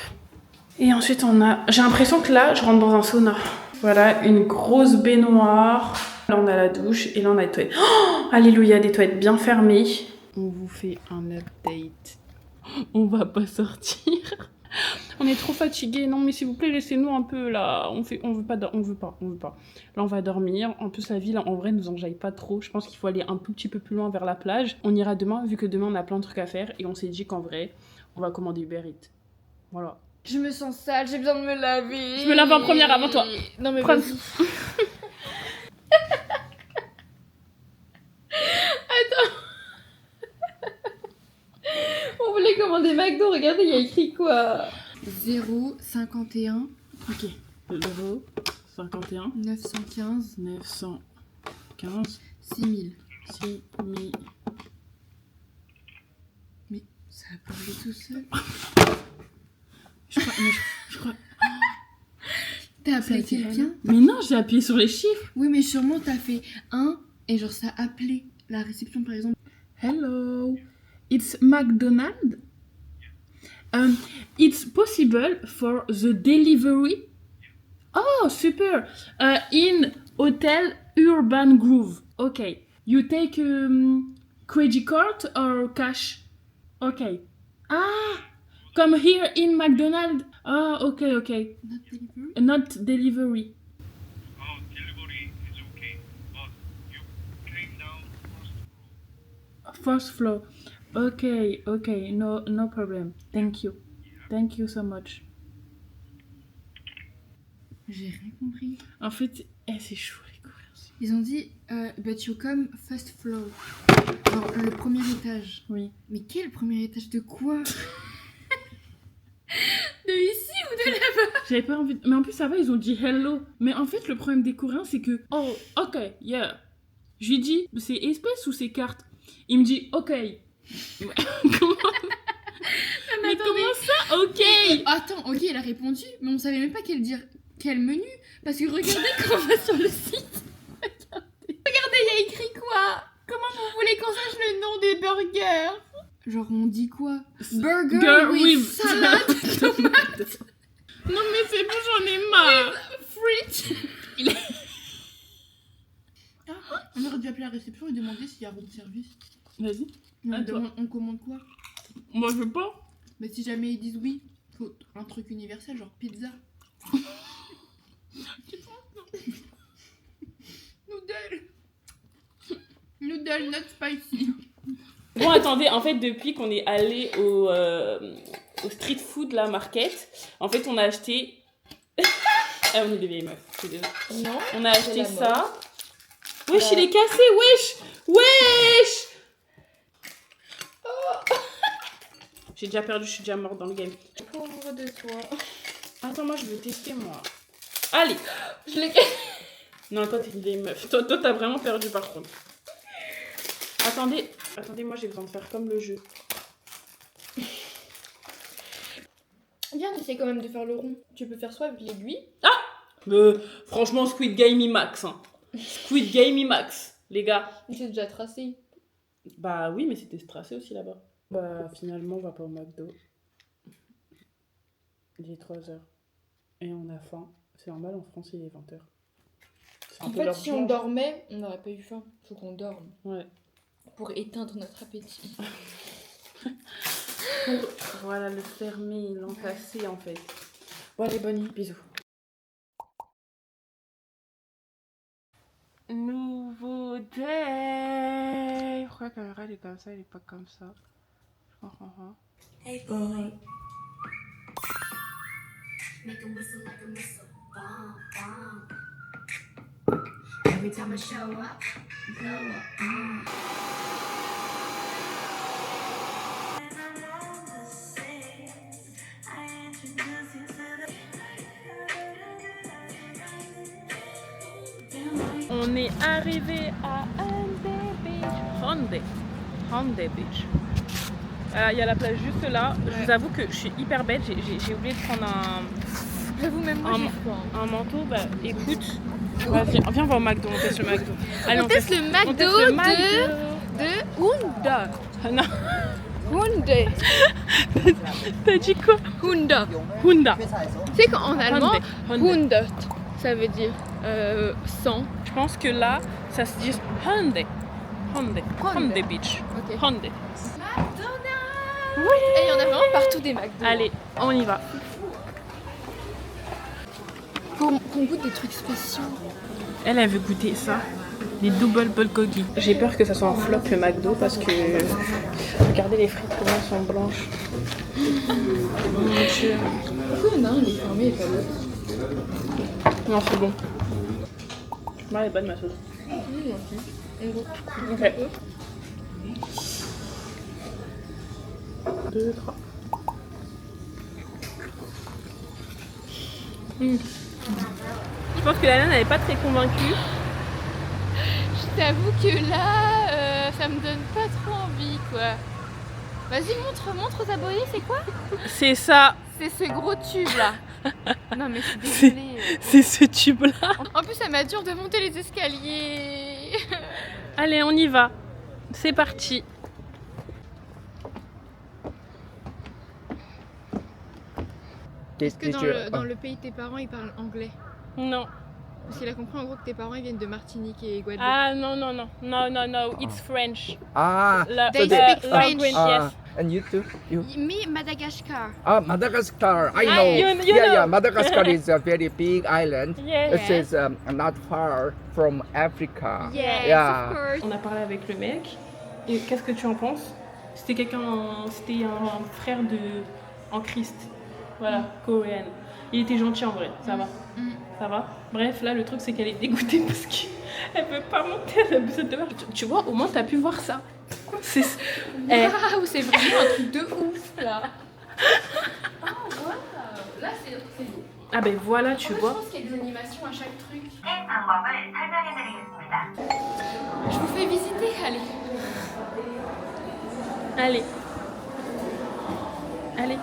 Et ensuite, on a... J'ai l'impression que là, je rentre dans un sauna. Voilà, une grosse baignoire. Là, on a la douche. Et là, on a les toilettes. Oh, alléluia, des toilettes bien fermées. On vous fait un update. On va pas sortir. On est trop fatigués. Non, mais s'il vous plaît, laissez-nous un peu là. On veut pas. Là, on va dormir. En plus, la ville, en vrai, nous enjaille pas trop. Je pense qu'il faut aller un tout petit peu plus loin vers la plage. On ira demain, vu que demain, on a plein de trucs à faire. Et on s'est dit qu'en vrai, on va commander Uber Eats. Voilà. Je me sens sale, j'ai besoin de me laver. Je me lave en première avant toi. Non mais Prends- vas-y. Attends. On voulait commander McDo, regardez, il y a écrit quoi? 0,51 Ok. 0, 51, 915 915, 6000. 6000. Mais ça a parlé tout seul. Je crois. T'as Ça a appelé été quelqu'un? Mais non, j'ai appuyé sur les chiffres. Oui mais sûrement t'as fait 1 et genre ça a appelé la réception par exemple. Hello, it's McDonald's. It's possible for the delivery. Oh, super. In Hotel Urban Grove. Okay. You take credit card or cash? Okay. Ah, come here in McDonald's. Ah, okay. Not delivery? Not delivery. Delivery is okay, but you came down First first floor. floor. Okay. No problem. Thank you so much. J'ai rien compris. En fait, c'est chaud les Coréens. Ils ont dit but you come first floor. Genre le premier étage. Oui. Mais quel premier étage de quoi? De ici ou de là-bas? J'avais pas envie. Mais en plus, ça va, ils ont dit hello. Mais en fait, le problème des Coréens, c'est que. Oh, ok, yeah. Je lui dis, c'est espèce ou c'est carte? Il me dit, ok. Comment... Mais comment ça, ok? Attends, ok, elle a répondu, mais on savait même pas quel menu. Parce que regardez quand on va sur le site. Regardez, il y a écrit quoi? Comment vous voulez qu'on sache le nom des burgers? Genre, on dit quoi? Burger Girl with with salade, tomate, Non, mais c'est bon, j'en ai marre. frites. On aurait dû appeler la réception et demander s'il y a room service. Vas-y. Mais À toi. on commande quoi? Moi, je veux pas. Mais si jamais ils disent oui, faut un truc universel, genre pizza. Noodle not spicy. Bon, attendez, en fait, depuis qu'on est allé au street food, la market, en fait, on a acheté. Ah, on est des vieilles meufs, je suis désolée. Non. On a acheté la ça. Wesh, il est cassé, wesh. J'ai déjà perdu, je suis déjà morte dans le game. Pauvre de toi. Attends, moi, je veux tester, moi. Allez. Je l'ai. Non, toi, t'es une vieille meuf. Toi, t'as vraiment perdu, par contre. Attendez, Attendez, moi j'ai besoin de faire comme le jeu. Viens, tu sais quand même de faire le rond. Tu peux faire soit avec l'aiguille. Franchement, Squid Game IMAX. Hein. Squid Game IMAX, les gars. C'est déjà tracé. Bah oui, mais c'était tracé aussi là-bas. Bah finalement, on va pas au McDo. Il est 3h. Et on a faim. C'est normal, en France, il est 20h. En fait, si on dormait, on n'aurait pas eu faim. Faut qu'on dorme. Ouais. Pour éteindre notre appétit. Pour, voilà, le fermer, l'entasser en fait. Bon, allez, bonne nuit, bisous. Nouveau day. Pourquoi la caméra elle est comme ça, elle est pas comme ça? Je comprends pas. Hey boy, make 'em whistle like a missile, bomb, bomb. Every time I show up, blow up, On est arrivé à Hyundai Beach. Il y a la plage juste là. Je vous avoue que je suis hyper bête. J'ai oublié de prendre J'avoue, même moi, j'ai froid. un manteau. Bah écoute, vas-y, viens, on va au McDo. On teste le McDo. Allez, On teste le McDo de Honda. Ah non, Hyundai. t'as dit quoi? Honda. Honda. Tu sais qu'en allemand, Hyundai. 100, ça veut dire 100. Je pense que là, ça se dit Hyundai. Hyundai Beach. Ok. Hyundai. Et il y en a vraiment partout des McDo. Allez, on y va. Qu'on goûte des trucs spéciaux. Elle veut goûter ça. Les double bulgogi. J'ai peur que ça soit un flop le McDo parce que regardez les frites comment elles sont blanches. Mon Dieu. Pourquoi il y en a un, il est fermé et pas l'autre? Non, c'est bon. Ouais, elle est bonne ma sauce. Ok. 2, 3. Je pense que la nana n'est pas très convaincue. Je t'avoue que là, ça me donne pas trop envie, quoi. Vas-y, montre aux abonnés, c'est quoi? C'est ça. C'est ce gros tube là. Non mais je suis désolée. C'est ce tube là. En plus, ça m'a dur de monter les escaliers. Allez, on y va. C'est parti. Est-ce que dans le pays de tes parents, ils parlent anglais? Non. Parce qu'il a compris en gros que tes parents ils viennent de Martinique et Guadeloupe. Ah non, it's French. Ah, They speak French. Yes. and you too? You? Me, Madagascar. Ah, Madagascar. I Ah, know. you yeah, know. yeah. Madagascar is a very big island. Yes. It is not far from Africa. Yes, Yeah. of course. On a parlé avec le mec. Et qu'est-ce que tu en penses? C'était c'était un frère en Christ. Voilà, coréenne. Il était gentil en vrai, ça va. Ça va. Bref, là le truc c'est qu'elle est dégoûtée parce qu'elle veut pas monter, elle a besoin de voir. Tu vois, au moins t'as pu voir ça. C'est Waouh, c'est vraiment un truc de ouf là. Oh waouh. Là c'est beau. Ah ben voilà, tu vois. Je pense qu'il y a des animations à chaque truc. Je vous fais visiter, allez. Allez. Allez.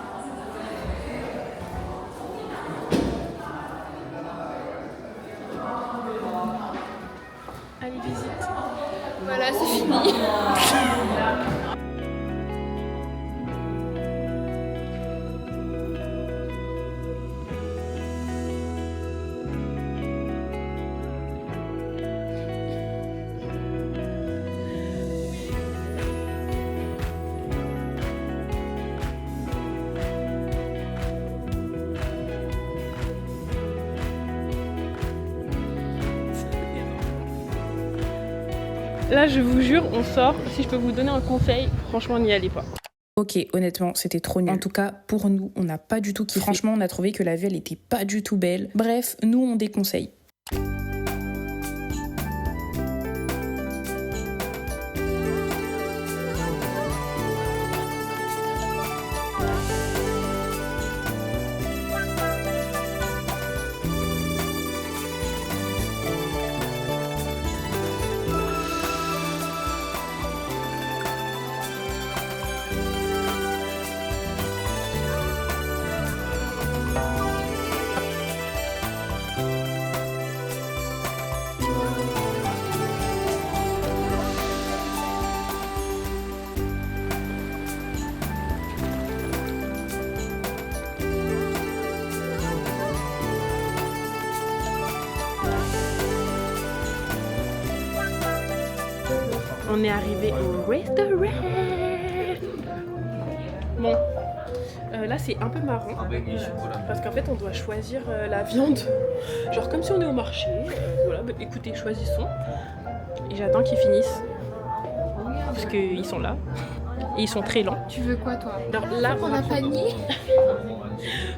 Allez, visite. Voilà, c'est fini. Là, je vous jure, on sort. Si je peux vous donner un conseil, franchement, n'y allez pas. Ok, honnêtement, c'était trop nul. En tout cas, pour nous, on n'a pas du tout kiffé. Franchement, on a trouvé que la vue, elle était pas du tout belle. Bref, nous, on déconseille. On est arrivé au restaurant. Bon, là c'est un peu marrant parce qu'en fait on doit choisir la viande, genre comme si on est au marché. Voilà, bah, écoutez, choisissons. Et j'attends qu'ils finissent parce qu'ils sont là et ils sont très lents. Tu veux quoi toi? Alors là, On a pas mis.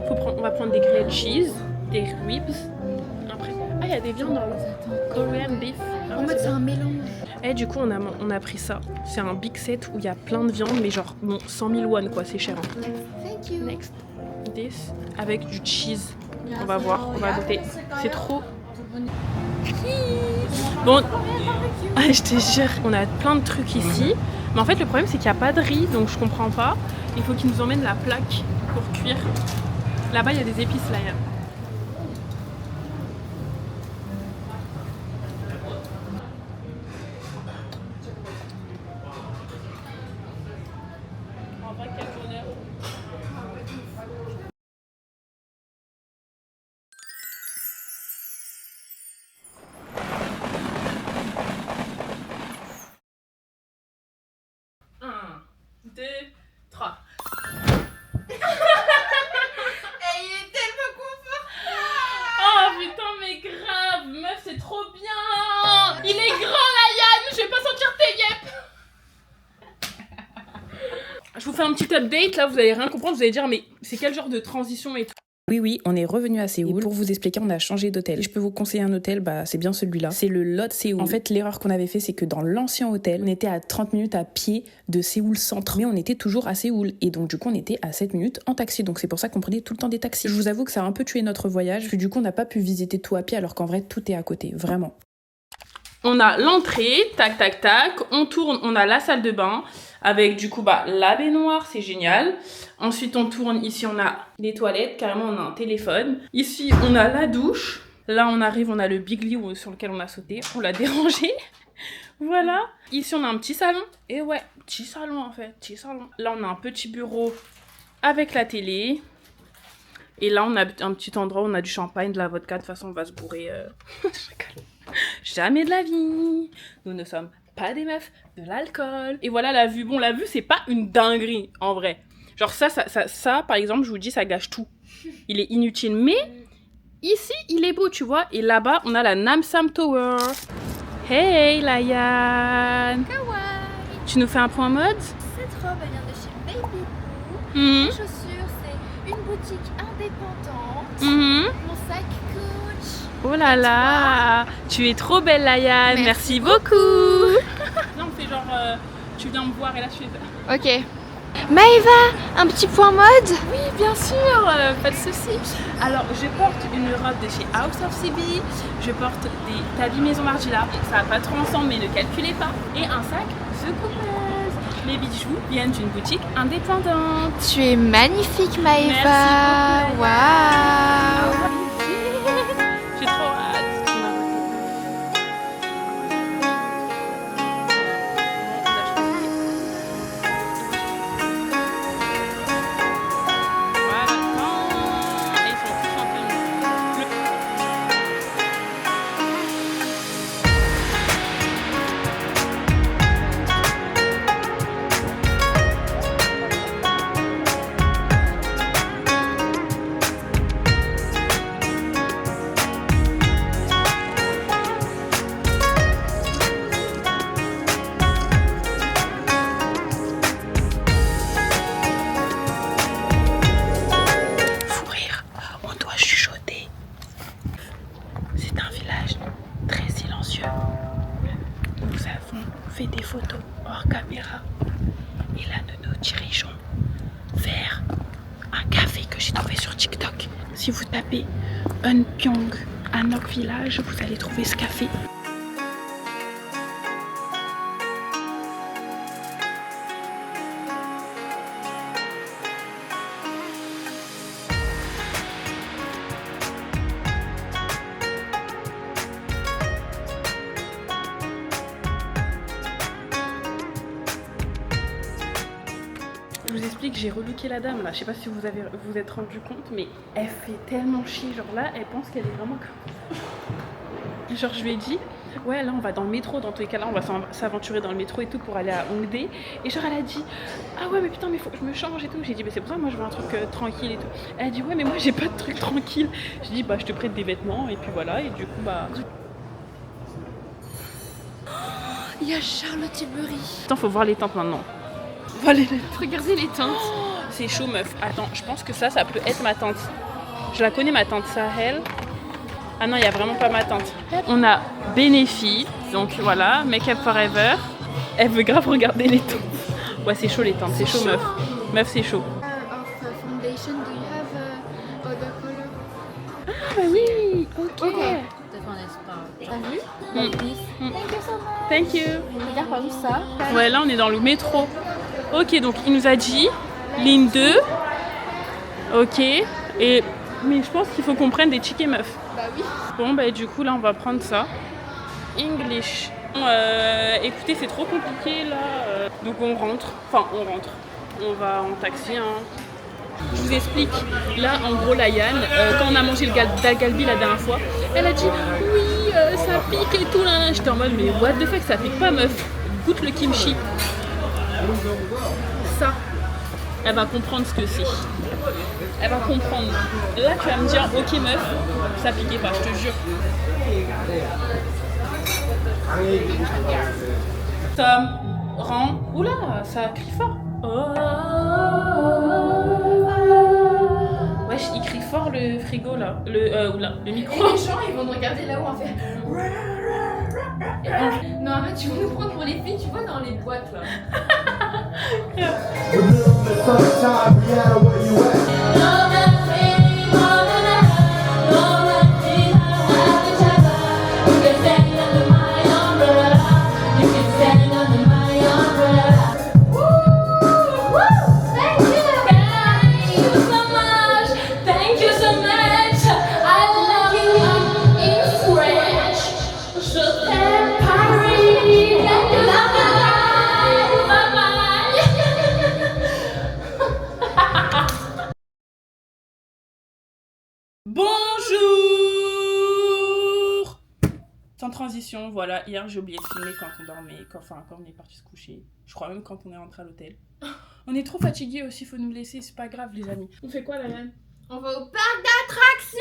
on va prendre des grilled cheese, des ribs. Après, ah il y a des viandes en Korean beef. Ah, En ouais, mode c'est c'est bien. un mélange. Et du coup on a pris ça. C'est un big set où il y a plein de viande, mais genre bon 100 000 won quoi, c'est cher. Hein. Thank you. Next, this avec du cheese. On va voir, on va goûter. C'est trop. Bon, ah, je te jure, on a plein de trucs ici. Mais en fait le problème c'est qu'il n'y a pas de riz, donc je comprends pas. Il faut qu'ils nous emmènent la plaque pour cuire. Là-bas il y a des épices là. En vrai, quel bonheur. Un, deux, trois. Il est tellement confortable. Oh putain, mais grave, meuf, c'est trop bien. Il est grand, la Yann. Je vais pas sentir tes yep. Je vous fais un petit update, là, vous allez rien comprendre. Vous allez dire, mais c'est quel genre de transition et tout. Oui, on est revenu à Séoul. Et pour vous expliquer, on a changé d'hôtel. Et je peux vous conseiller un hôtel, bah c'est bien celui-là. C'est le Lot Séoul. En fait, l'erreur qu'on avait fait, c'est que dans l'ancien hôtel, on était à 30 minutes à pied de Séoul centre. Mais on était toujours à Séoul. Et donc, du coup, on était à 7 minutes en taxi. Donc, c'est pour ça qu'on prenait tout le temps des taxis. Je vous avoue que ça a un peu tué notre voyage. Parce que du coup, on n'a pas pu visiter tout à pied, alors qu'en vrai, tout est à côté. Vraiment. On a l'entrée, tac, tac, tac. On tourne, on a la salle de bain. Avec du coup bah, la baignoire, c'est génial. Ensuite on tourne, ici on a les toilettes, carrément on a un téléphone. Ici on a la douche. Là on arrive, on a le big lit sur lequel on a sauté, on l'a dérangé. Voilà. Ici on a un petit salon. Et ouais, petit salon en fait, petit salon. Là on a un petit bureau avec la télé. Et là on a un petit endroit où on a du champagne, de la vodka. De toute façon on va se bourrer. Je rigole. Jamais de la vie. Nous ne sommes pas des meufs, de l'alcool. Et voilà la vue. Bon, la vue, c'est pas une dinguerie, en vrai. Genre ça, par exemple, je vous dis, ça gâche tout. Il est inutile. Mais, ici, il est beau, tu vois. Et là-bas, on a la Namsam Tower. Hey, Layan. Kawaii. Tu nous fais un point mode? Cette robe elle vient de chez Baby Boo. Mhm. Les chaussures c'est une boutique indépendante. Mhm. Mon sac Coach. Oh là là. Tu es trop belle, Layan. Merci beaucoup. Là, on fait genre, tu viens me voir et là, je fais... Ok. Maëva, un petit point mode? Oui, bien sûr, pas de souci. Alors, je porte une robe de chez House of CB, je porte des tabis Maison Margiela, ça va pas trop ensemble, mais ne calculez pas, et un sac The Couples. Mes bijoux viennent d'une boutique indépendante. Tu es magnifique Maëva. Merci beaucoup. Waouh. J'ai trop hâte. Fait des photos hors caméra et là nous nous dirigeons vers un café que j'ai trouvé sur TikTok. Si vous tapez Eunpyeong Anok Village, vous allez trouver ce café. Je vous explique, j'ai relooké la dame là, je sais pas si vous vous êtes rendu compte, mais elle fait tellement chier, genre là, elle pense qu'elle est vraiment comme... Genre je lui ai dit, ouais, là on va dans le métro, dans tous les cas là on va s'aventurer dans le métro et tout pour aller à Hongdae. Et genre elle a dit, ah ouais mais putain mais faut que je me change et tout. J'ai dit mais c'est pour ça moi je veux un truc tranquille et tout. Elle a dit ouais mais moi j'ai pas de truc tranquille. J'ai dit bah je te prête des vêtements et puis voilà et du coup bah... Il y a Charlotte Tilbury. Attends faut voir les teintes maintenant. Voilà, Regardez les teintes. c'est chaud meuf. Attends je pense que ça peut être ma tante. Je la connais ma tante Sahel. Ah non, il n'y a vraiment pas ma tante. On a Benefit, donc voilà, Make Up Forever. Elle veut grave regarder les teintes. Ouais, c'est chaud les teintes, c'est chaud meuf. Meuf, c'est chaud. Of foundation, do you have other color? Ah bah oui, ok. T'as vu? Mm. Like this. Mm. Thank you so much. Thank you. Regarde par exemple ça. Ouais, là on est dans le métro. Ok, donc il nous a dit ligne 2. Ok, et... mais je pense qu'il faut qu'on prenne des tickets meufs. Bah oui. Bon bah du coup là on va prendre ça. English. Écoutez c'est trop compliqué là. Donc on rentre. On va en taxi. Hein. Je vous explique. Là en gros la Yann, quand on a mangé le dalgalbi la dernière fois, elle a dit oui ça pique et tout là. J'étais en mode mais what the fuck ça pique pas meuf. Goûte le kimchi. Ça. Elle va comprendre ce que c'est. Elle va comprendre. Là, tu vas me dire, ok meuf, ça piquait pas, je te jure. Tom, rend. Oula, ça crie fort. Wesh, il crie fort le frigo là. Le micro. Et les gens ils vont nous regarder là-haut en fait. Non arrête, tu vas nous prendre pour les filles, tu vois dans les boîtes là. Bonjour. Sans transition, voilà, hier j'ai oublié de filmer quand on dormait, quand on est parti se coucher. Je crois même quand on est rentré à l'hôtel. On est trop fatigués aussi, faut nous laisser, c'est pas grave les amis. On fait quoi la Yann? On va au parc d'attractions.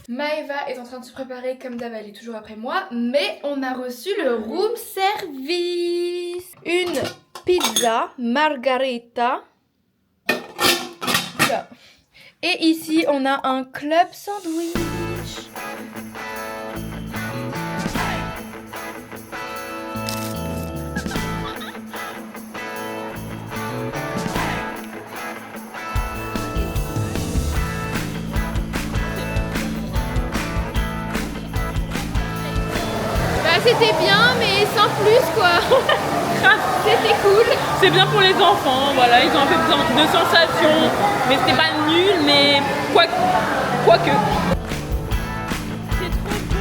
Maëva est en train de se préparer comme d'hab, elle est toujours après moi, mais on a reçu le room service. Une pizza margarita. Là. Et ici on a un club sandwich. C'était bien, mais sans plus quoi. C'était cool. C'est bien pour les enfants, voilà, ils ont un peu besoin de sensations. Mais c'était pas nul, mais quoique. C'est trop beau.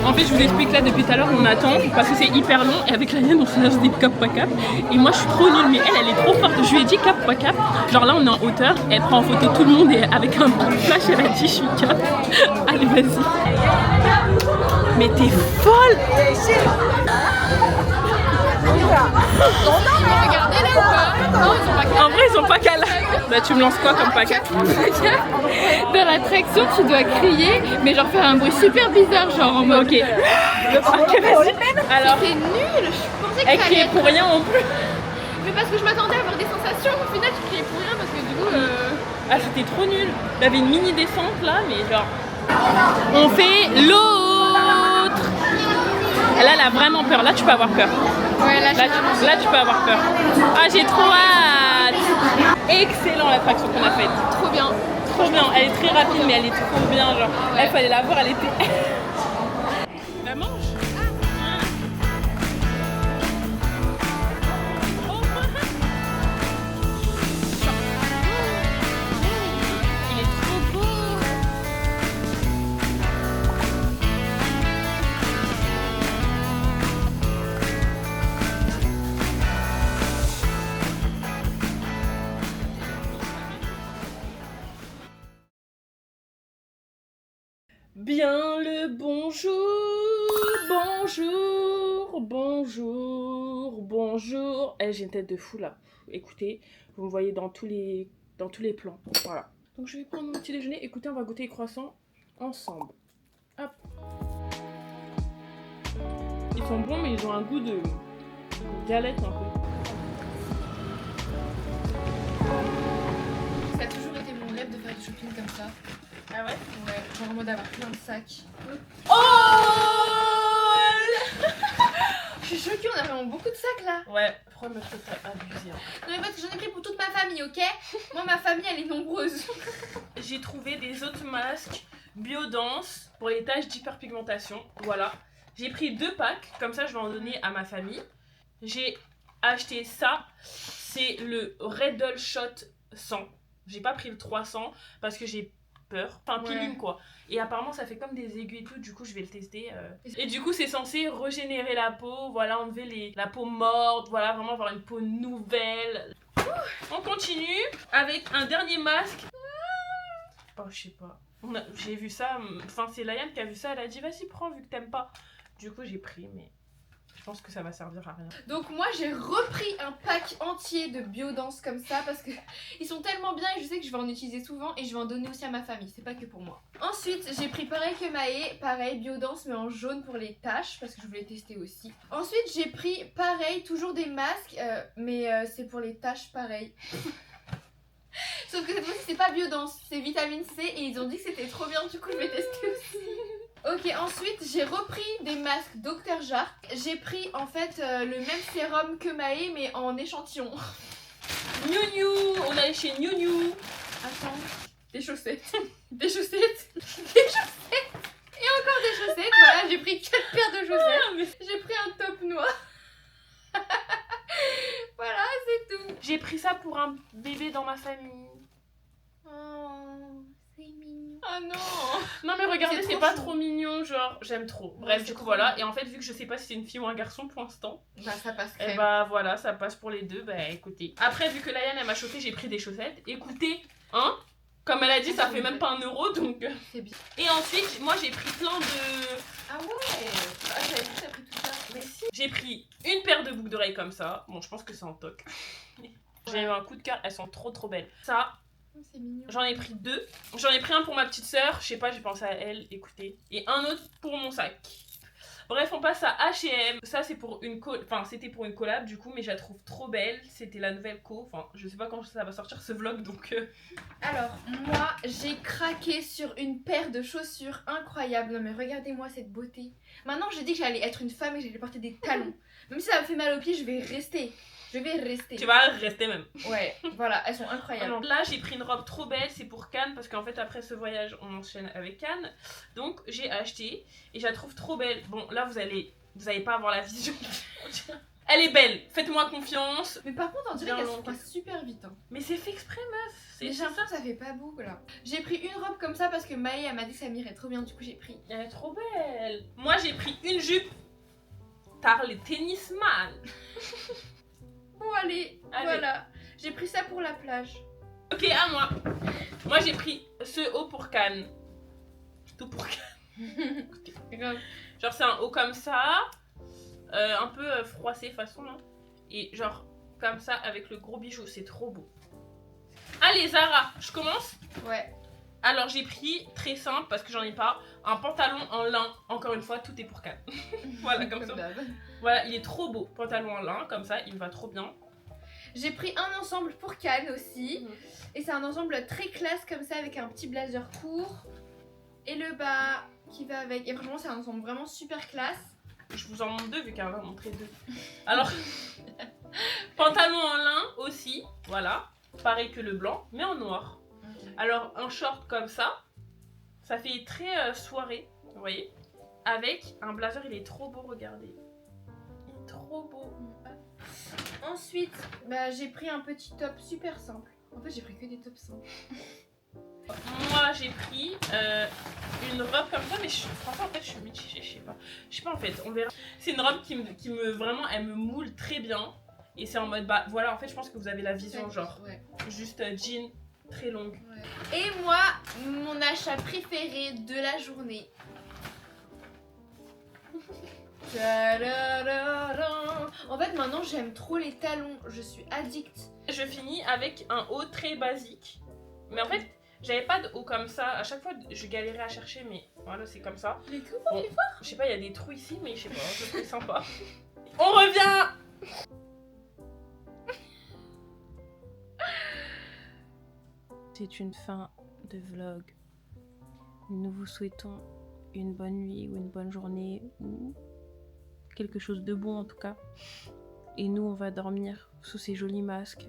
En fait, je vous explique là depuis tout à l'heure, on attend parce que c'est hyper long et avec la Yann on se lance des cap pas cap. Et moi je suis trop nulle, mais elle est trop forte. Je lui ai dit cap pas cap. Genre là on est en hauteur, elle prend en photo tout le monde et avec un flash elle a dit je suis cap. Allez vas-y. Mais t'es folle. Regardez là ou pas? Non, ils ont pas En vrai ils ont pas qu'à là. Bah tu me lances quoi comme pas cap? Dans l'attraction, tu dois crier, mais genre faire un bruit super bizarre, genre en mode. Ok. Ok vas-y. Alors, c'est nul. Je pensais que elle ça allait criait être... pour rien non plus. Mais parce que je m'attendais à avoir des sensations, au final je criais pour rien parce que du coup. Ah c'était trop nul. Il y avait une mini descente là, mais genre. On fait l'autre. Là elle a vraiment peur. Là tu peux avoir peur. Ouais, là Là tu peux avoir peur. Ah j'ai trop hâte. Excellent l'attraction qu'on a faite. trop bien. Trop bien. Elle est très rapide mais elle est trop bien genre. Ouais. Il fallait la voir, elle était. La mange. Il est trop beau. bien le bonjour. Eh, j'ai une tête de fou là. Écoutez, vous me voyez dans tous les plans. Voilà. Donc je vais prendre mon petit déjeuner. Écoutez, on va goûter les croissants ensemble. Hop. Ils sont bons, mais ils ont un goût de galette un peu. Ça a toujours été mon rêve de faire du shopping comme ça. Ah ouais? Ouais, genre en mode d'avoir plein de sacs. Oh! Je suis choquée, on a vraiment beaucoup de sacs là. Ouais, pourquoi me fait abuser? Non mais parce que j'en ai pris pour toute ma famille, ok? Moi ma famille elle est nombreuse. J'ai trouvé des autres masques Biodense pour les taches d'hyperpigmentation. Voilà. J'ai pris 2 packs, comme ça je vais en donner à ma famille. J'ai acheté ça, c'est le Redol Shot 100. J'ai pas pris le 300 parce que j'ai peur. Enfin, pilule quoi. Et apparemment ça fait comme des aiguilles et tout, du coup je vais le tester. Et du coup c'est censé régénérer la peau, voilà, enlever la peau morte, voilà, vraiment avoir une peau nouvelle. On continue avec un dernier masque. Oh, je sais pas. J'ai vu ça, enfin c'est Laïane qui a vu ça, elle a dit vas-y prends vu que t'aimes pas. Du coup j'ai pris, mais je pense que ça va servir à rien. Donc moi j'ai repris un pack entier de Biodense comme ça parce que ils sont tellement bien et je sais que je vais en utiliser souvent et je vais en donner aussi à ma famille, c'est pas que pour moi. Ensuite j'ai pris pareil que Maë, pareil Biodense mais en jaune pour les taches parce que je voulais tester aussi. Ensuite j'ai pris pareil, toujours des masques mais c'est pour les taches pareil. Sauf que cette fois-ci c'est pas Biodense, c'est vitamine C et ils ont dit que c'était trop bien, du coup je vais tester aussi. Ok, ensuite j'ai repris des masques Dr Jart. J'ai pris en fait le même sérum que Maë mais en échantillon. Miu Miu, on est chez Miu Miu. Attends, des chaussettes, des chaussettes, des chaussettes et encore des chaussettes. Voilà, j'ai pris 4 paires de chaussettes. J'ai pris un top noir. Voilà, c'est tout. J'ai pris ça pour un bébé dans ma famille. Oh, c'est mignon. Oh non. Non mais regardez, C'est c'est trop pas chou. trop mignon, genre j'aime trop. Ouais, Bref, c'est du coup trop voilà. mignon. Et en fait, vu que je sais pas si c'est une fille ou un garçon pour l'instant, Bah ça passe et crème. bah voilà, ça passe pour les deux. Bah écoutez. Après, vu que Laïane elle m'a chauffé, j'ai pris des chaussettes. Écoutez, hein, comme elle a dit, ça fait même pas 1 euro donc. C'est bien. Et ensuite, moi j'ai pris plein de. Ah ouais. Ah j'avais dit que t'as pris tout ça. Mais si. J'ai pris une paire de boucles d'oreilles comme ça. Bon, je pense que c'est en toc. J'ai eu un coup de cœur, elles sont trop belles. Ça, Oh, c'est mignon. j'en ai pris 2. J'en ai pris un pour ma petite sœur, je sais pas, j'ai pensé à elle, écoutez. Et un autre pour mon sac. Bref, on passe à H&M. Ça, c'est pour une c'était pour une collab du coup, mais je la trouve trop belle. C'était la nouvelle co. Enfin, je sais pas quand ça va sortir ce vlog, donc... Alors, moi, j'ai craqué sur une paire de chaussures incroyables. Non mais regardez-moi cette beauté. Maintenant, j'ai dit que j'allais être une femme et que j'allais porter des talons. Même si ça me fait mal aux pieds, je vais rester. Je vais rester. Tu vas rester même. Ouais, voilà, elles sont incroyables. Alors là, j'ai pris une robe trop belle, c'est pour Cannes, parce qu'en fait, après ce voyage, on enchaîne avec Cannes. Donc, j'ai acheté, et je la trouve trop belle. Bon, là, vous allez pas avoir la vision. Elle est belle, faites-moi confiance. Mais par contre, on dirait Bien qu'elles se longue. froissent super vite. Hein. Mais c'est fait exprès, meuf. Mais j'ai l'impression que ça fait pas beau là. J'ai pris une robe comme ça parce que Maë elle m'a dit que ça m'irait trop bien, du coup j'ai pris. Elle est trop belle. Moi, j'ai pris une jupe. Par les tennisman. Bon allez, voilà. J'ai pris ça pour la plage. Ok, à moi. Moi, j'ai pris ce haut pour Cannes. Tout pour Cannes. Grave. Genre, c'est un haut comme ça. Un peu froissé façon là. Et genre, comme ça, avec le gros bijou. C'est trop beau. Allez, Zara, je commence. Ouais. Alors, j'ai pris, très simple, parce que j'en ai pas, un pantalon en lin. Encore une fois, tout est pour Cannes. Voilà, comme ça. d'hab. Voilà, il est trop beau. Pantalon en lin, comme ça, il me va trop bien. J'ai pris un ensemble pour Cannes aussi. Et c'est un ensemble très classe comme ça avec un petit blazer court. Et le bas qui va avec. Et franchement, c'est un ensemble vraiment super classe. Je vous en montre 2 vu qu'elle va montrer 2. Alors, pantalon en lin aussi, voilà. Pareil que le blanc, mais en noir. Alors, un short comme ça, ça fait très soirée, vous voyez. Avec un blazer, il est trop beau, regardez. Il est trop beau. Ensuite, bah, j'ai pris un petit top super simple. En fait, j'ai pris que des tops simples. Moi, j'ai pris une robe comme ça, mais franchement, en fait, je suis mitigée, je sais pas. Je sais pas, en fait, on verra. C'est une robe qui me vraiment, elle me moule très bien. Et c'est en mode, bah voilà, en fait, je pense que vous avez la vision, genre, Ouais. juste jean très longue. Et moi, mon achat préféré de la journée. Tadadadam. En fait, maintenant, j'aime trop les talons. Je suis addict. Je finis avec un haut très basique. Mais en fait, j'avais pas de haut comme ça. À chaque fois, je galérais à chercher, mais voilà, c'est comme ça. Bon, je sais pas, il y a des trous ici, mais je sais pas, je trouve sympa. On revient. C'est une fin de vlog. Nous vous souhaitons une bonne nuit ou une bonne journée ou quelque chose de bon en tout cas. Et nous, on va dormir sous ces jolis masques.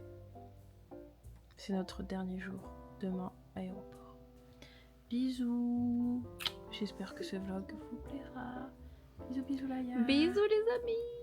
C'est notre dernier jour. Demain, aéroport. Bisous. J'espère que ce vlog vous plaira. Bisous, bisous, Laïa. Bisous les amis.